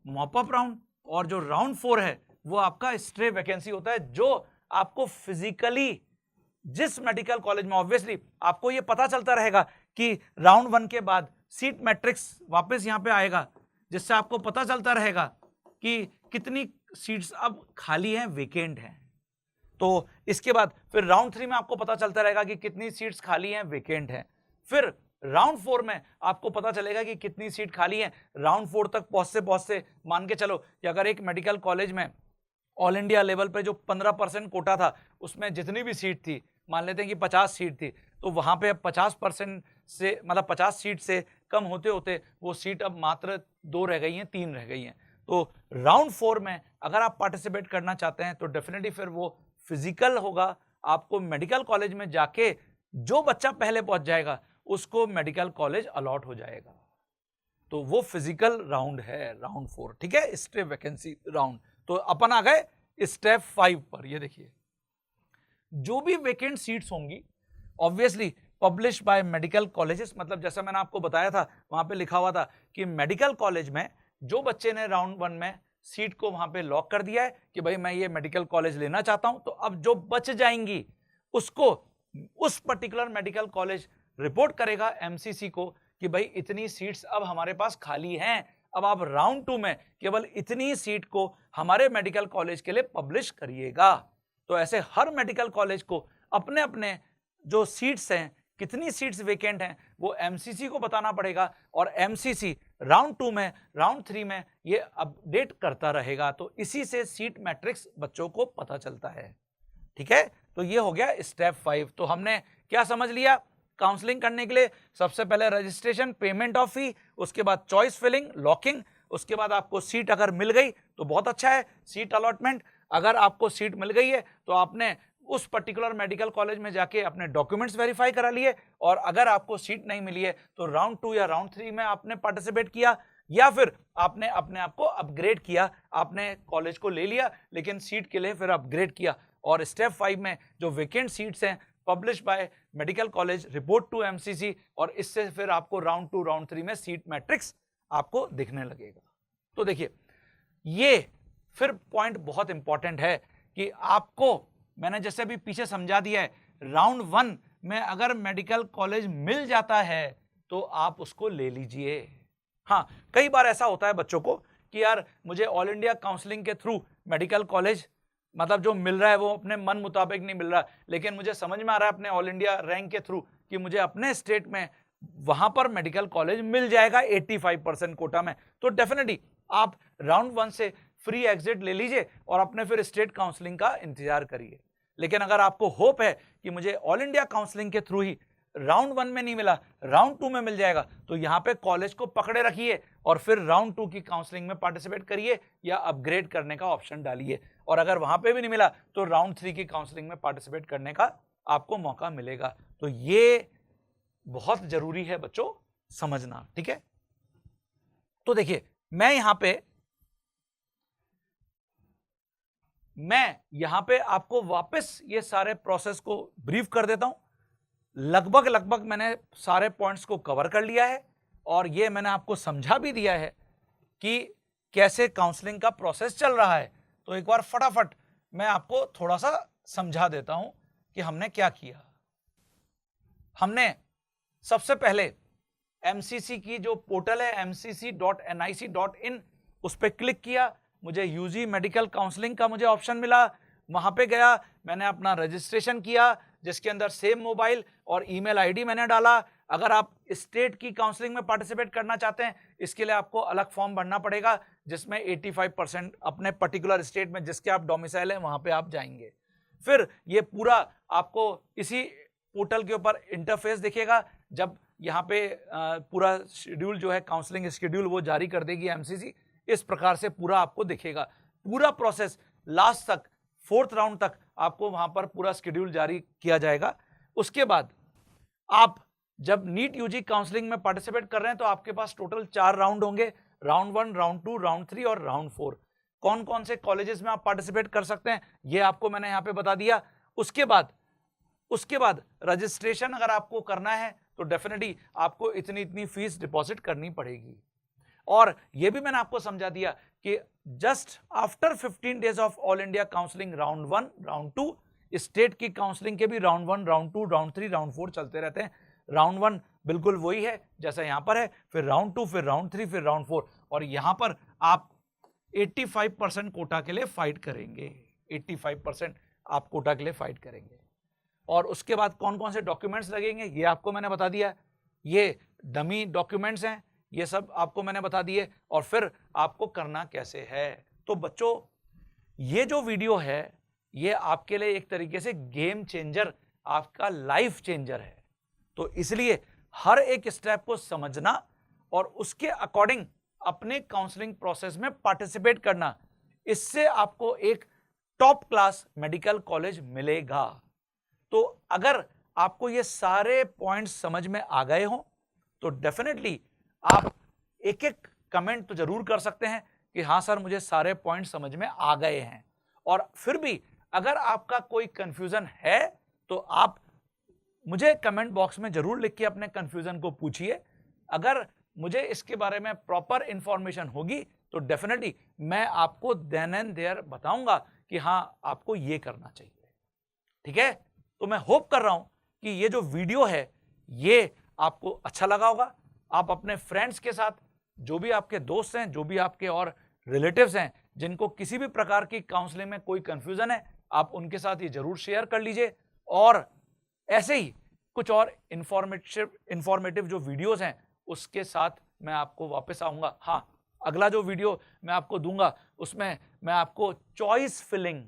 मॉपअप राउंड। और जो राउंड 4 है वो आपका स्ट्रे वैकेंसी होता है, जो आपको फिजिकली जिस मेडिकल कॉलेज में, ऑब्वियसली आपको ये पता चलता रहेगा कि राउंड 1 के बाद सीट मैट्रिक्स वापस यहां पे आएगा, जिससे आपको पता चलता रहेगा कि कितनी सीट्स अब खाली हैं, वेकेंट हैं। तो इसके बाद फिर राउंड 3 में आपको पता चलता रहेगा कि कितनी सीट्स खाली हैं, वेकेंट हैं। फिर राउंड 4 में आपको पता चलेगा कि कितनी सीट खाली हैं। राउंड 4 तक पहुंचते मान के चलो कि अगर एक मेडिकल कॉलेज में ऑल इंडिया लेवल पे जो 15% कोटा था, उसमें जितनी भी सीट थी, मान लेते हैं कि 50 सीट थी, तो वहां पे अब 50% से, मतलब 50 सीट से कम होते होते वो सीट अब मात्र 2 रह गई हैं, 3 रह गई हैं। तो राउंड 4 में अगर आप पार्टिसिपेट करना चाहते हैं तो डेफिनेटली फिर वो फिजिकल होगा। आपको मेडिकल कॉलेज में जाके जो बच्चा पहले पहुंच जाएगा उसको मेडिकल कॉलेज अलॉट हो जाएगा। तो वो फिजिकल राउंड है, राउंड 4, ठीक है, स्टेप वैकेंसी राउंड। तो अपन आ गए स्टेप 5 पर। ये देखिए, जो भी वेकेंट सीट्स होंगी obviously publish by medical colleges, मतलब जैसा मैंने आपको बताया था वहां पे लिखा हुआ था कि मेडिकल कॉलेज में जो बच्चे ने राउंड 1 में सीट को वहां पे लॉक कर दिया है कि भाई मैं ये मेडिकल कॉलेज लेना चाहता हूं, तो अब जो बच जाएंगी उसको उस पर्टिकुलर मेडिकल कॉलेज रिपोर्ट करेगा एमसीसी को कि भाई इतनी सीट्स अब हमारे पास खाली हैं, अब आप राउंड 2 में केवल इतनी सीट को हमारे मेडिकल कॉलेज के लिए पब्लिश करिएगा। तो ऐसे हर मेडिकल कॉलेज को अपने अपने जो सीट्स हैं, कितनी सीट्स वेकेंट हैं, वो एमसीसी को बताना पड़ेगा और एमसीसी राउंड 2 में, राउंड 3 में ये अपडेट करता रहेगा। तो इसी से सीट मैट्रिक्स बच्चों को पता चलता है, ठीक है। तो ये हो गया स्टेप 5। तो हमने क्या समझ लिया? काउंसलिंग करने के लिए सबसे पहले रजिस्ट्रेशन, पेमेंट ऑफ फी, उसके बाद चॉइस फिलिंग, लॉकिंग, उसके बाद आपको सीट अगर मिल गई तो बहुत अच्छा है, सीट अलॉटमेंट। अगर आपको सीट मिल गई है तो आपने उस पर्टिकुलर मेडिकल कॉलेज में जाके अपने डॉक्यूमेंट्स वेरीफाई करा लिए, और अगर आपको सीट नहीं मिली है तो राउंड 2 या राउंड 3 में आपने पार्टिसिपेट किया, या फिर आपने अपने आप को अपग्रेड किया, आपने कॉलेज को ले लिया लेकिन सीट के लिए फिर अपग्रेड किया। और स्टेप 5 में जो वेकेंट सीट्स हैं publish by medical college, report to MCC, और इससे फिर आपको राउंड 2 राउंड 3 में सीट मैट्रिक्स आपको दिखने लगेगा। तो देखिए, ये फिर पॉइंट बहुत इंपॉर्टेंट है कि आपको मैंने जैसे अभी पीछे समझा दिया है, राउंड 1 में अगर मेडिकल कॉलेज मिल जाता है तो आप उसको ले लीजिए। हाँ, कई बार ऐसा होता है बच्चों को कि यार मुझे ऑल इंडिया काउंसलिंग के थ्रू मेडिकल कॉलेज मतलब जो मिल रहा है वो अपने मन मुताबिक नहीं मिल रहा, लेकिन मुझे समझ में आ रहा है अपने ऑल इंडिया रैंक के थ्रू कि मुझे अपने स्टेट में वहां पर मेडिकल कॉलेज मिल जाएगा 85% कोटा में। तो डेफिनेटली आप राउंड 1 से फ्री एग्जिट ले लीजिए और अपने फिर स्टेट काउंसलिंग का इंतजार करिए। लेकिन अगर आपको होप है कि मुझे ऑल इंडिया काउंसलिंग के थ्रू ही राउंड 1 में नहीं मिला, राउंड 2 में मिल जाएगा, तो यहां पे कॉलेज को पकड़े रखिए और फिर राउंड 2 की काउंसलिंग में पार्टिसिपेट करिए या अपग्रेड करने का ऑप्शन डालिए। और अगर वहां पे भी नहीं मिला तो राउंड 3 की काउंसलिंग में पार्टिसिपेट करने का आपको मौका मिलेगा। तो ये बहुत जरूरी है बच्चों समझना, ठीक है। तो देखिए, मैं यहां पे आपको वापस ये सारे प्रोसेस को ब्रीफ कर देता हूं। लगभग मैंने सारे पॉइंट्स को कवर कर लिया है और ये मैंने आपको समझा भी दिया है कि कैसे काउंसलिंग का प्रोसेस चल रहा है। तो एक बार फटाफट मैं आपको थोड़ा सा समझा देता हूं कि हमने क्या किया। हमने सबसे पहले एमसीसी की जो पोर्टल है mcc.nic.in, उस पर क्लिक किया। मुझे यूजी मेडिकल काउंसलिंग का मुझे ऑप्शन मिला, वहां पे गया, मैंने अपना रजिस्ट्रेशन किया जिसके अंदर सेम मोबाइल और ईमेल आईडी मैंने डाला। अगर आप स्टेट की काउंसलिंग में पार्टिसिपेट करना चाहते हैं, इसके लिए आपको अलग फॉर्म भरना पड़ेगा जिसमें 85% अपने पर्टिकुलर स्टेट में जिसके आप डोमिसाइल हैं वहां पे आप जाएंगे। फिर ये पूरा आपको इसी पोर्टल के ऊपर इंटरफेस दिखेगा। जब यहाँ पे पूरा शेड्यूल जो है काउंसलिंग शेड्यूल वो जारी कर देगी एमसीसी, इस प्रकार से पूरा आपको दिखेगा। पूरा प्रोसेस लास्ट तक 4th राउंड तक आपको वहां पर पूरा शेड्यूल जारी किया जाएगा। उसके बाद आप जब नीट यूजी काउंसलिंग में पार्टिसिपेट कर रहे हैं तो आपके पास टोटल 4 राउंड होंगे, राउंड 1, राउंड 2, राउंड 3 और राउंड 4। कौन कौन से कॉलेजेस में आप पार्टिसिपेट कर सकते हैं ये आपको मैंने यहाँ पे बता दिया। उसके बाद रजिस्ट्रेशन अगर आपको करना है तो डेफिनेटली आपको इतनी फीस डिपॉजिट करनी पड़ेगी। और यह भी मैंने आपको समझा दिया कि just after 15 days of all India counselling round 1, round 2, state की काउंसलिंग के भी राउंड 1, राउंड 2, राउंड 3, राउंड 4 चलते रहते हैं। राउंड 1 बिल्कुल वही है जैसा यहां पर है, फिर राउंड 2, फिर राउंड 3, फिर राउंड 4, और यहां पर आप 85% कोटा के लिए फाइट करेंगे। 85% आप कोटा के लिए फाइट करेंगे। और उसके बाद कौन कौन से डॉक्यूमेंट्स लगेंगे ये आपको मैंने बता दिया। ये डमी डॉक्यूमेंट्स हैं, ये सब आपको मैंने बता दिए। और फिर आपको करना कैसे है। तो बच्चों, ये जो वीडियो है ये आपके लिए एक तरीके से गेम चेंजर, आपका लाइफ चेंजर है। तो इसलिए हर एक स्टेप को समझना और उसके अकॉर्डिंग अपने काउंसलिंग प्रोसेस में पार्टिसिपेट करना, इससे आपको एक टॉप क्लास मेडिकल कॉलेज मिलेगा। तो अगर आपको ये सारे पॉइंट्स समझ में आ गए हों तो डेफिनेटली आप एक एक कमेंट तो जरूर कर सकते हैं कि हाँ सर मुझे सारे पॉइंट समझ में आ गए हैं। और फिर भी अगर आपका कोई कंफ्यूजन है तो आप मुझे कमेंट बॉक्स में जरूर लिख के अपने कंफ्यूजन को पूछिए। अगर मुझे इसके बारे में प्रॉपर इंफॉर्मेशन होगी तो डेफिनेटली मैं आपको देन एंड देयर बताऊंगा कि हाँ आपको ये करना चाहिए। ठीक है, तो मैं होप कर रहा हूं कि ये जो वीडियो है ये आपको अच्छा लगा होगा। आप अपने फ्रेंड्स के साथ, जो भी आपके दोस्त हैं, जो भी आपके और रिलेटिव्स हैं जिनको किसी भी प्रकार की काउंसलिंग में कोई कंफ्यूजन है, आप उनके साथ ये जरूर शेयर कर लीजिए। और ऐसे ही कुछ और इंफॉर्मेटिव जो वीडियोस हैं उसके साथ मैं आपको वापस आऊंगा। हाँ, अगला जो वीडियो मैं आपको दूंगा उसमें मैं आपको चॉइस फिलिंग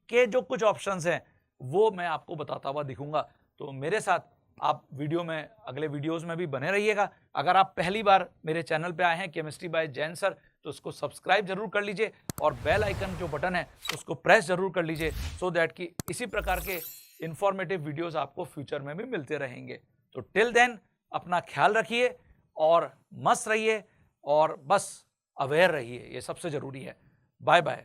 के जो कुछ ऑप्शंस हैं वो मैं आपको बताता हुआ दिखूंगा। तो मेरे साथ आप वीडियो में, अगले वीडियोस में भी बने रहिएगा। अगर आप पहली बार मेरे चैनल पे आए हैं केमिस्ट्री बाय जैन सर तो उसको सब्सक्राइब जरूर कर लीजिए और बेल आइकन जो बटन है उसको प्रेस जरूर कर लीजिए सो दैट कि इसी प्रकार के इंफॉर्मेटिव वीडियोस आपको फ्यूचर में भी मिलते रहेंगे। तो टिल देन अपना ख्याल रखिए और मस्त रहिए और बस अवेयर रहिए, ये सबसे जरूरी है। Bye bye.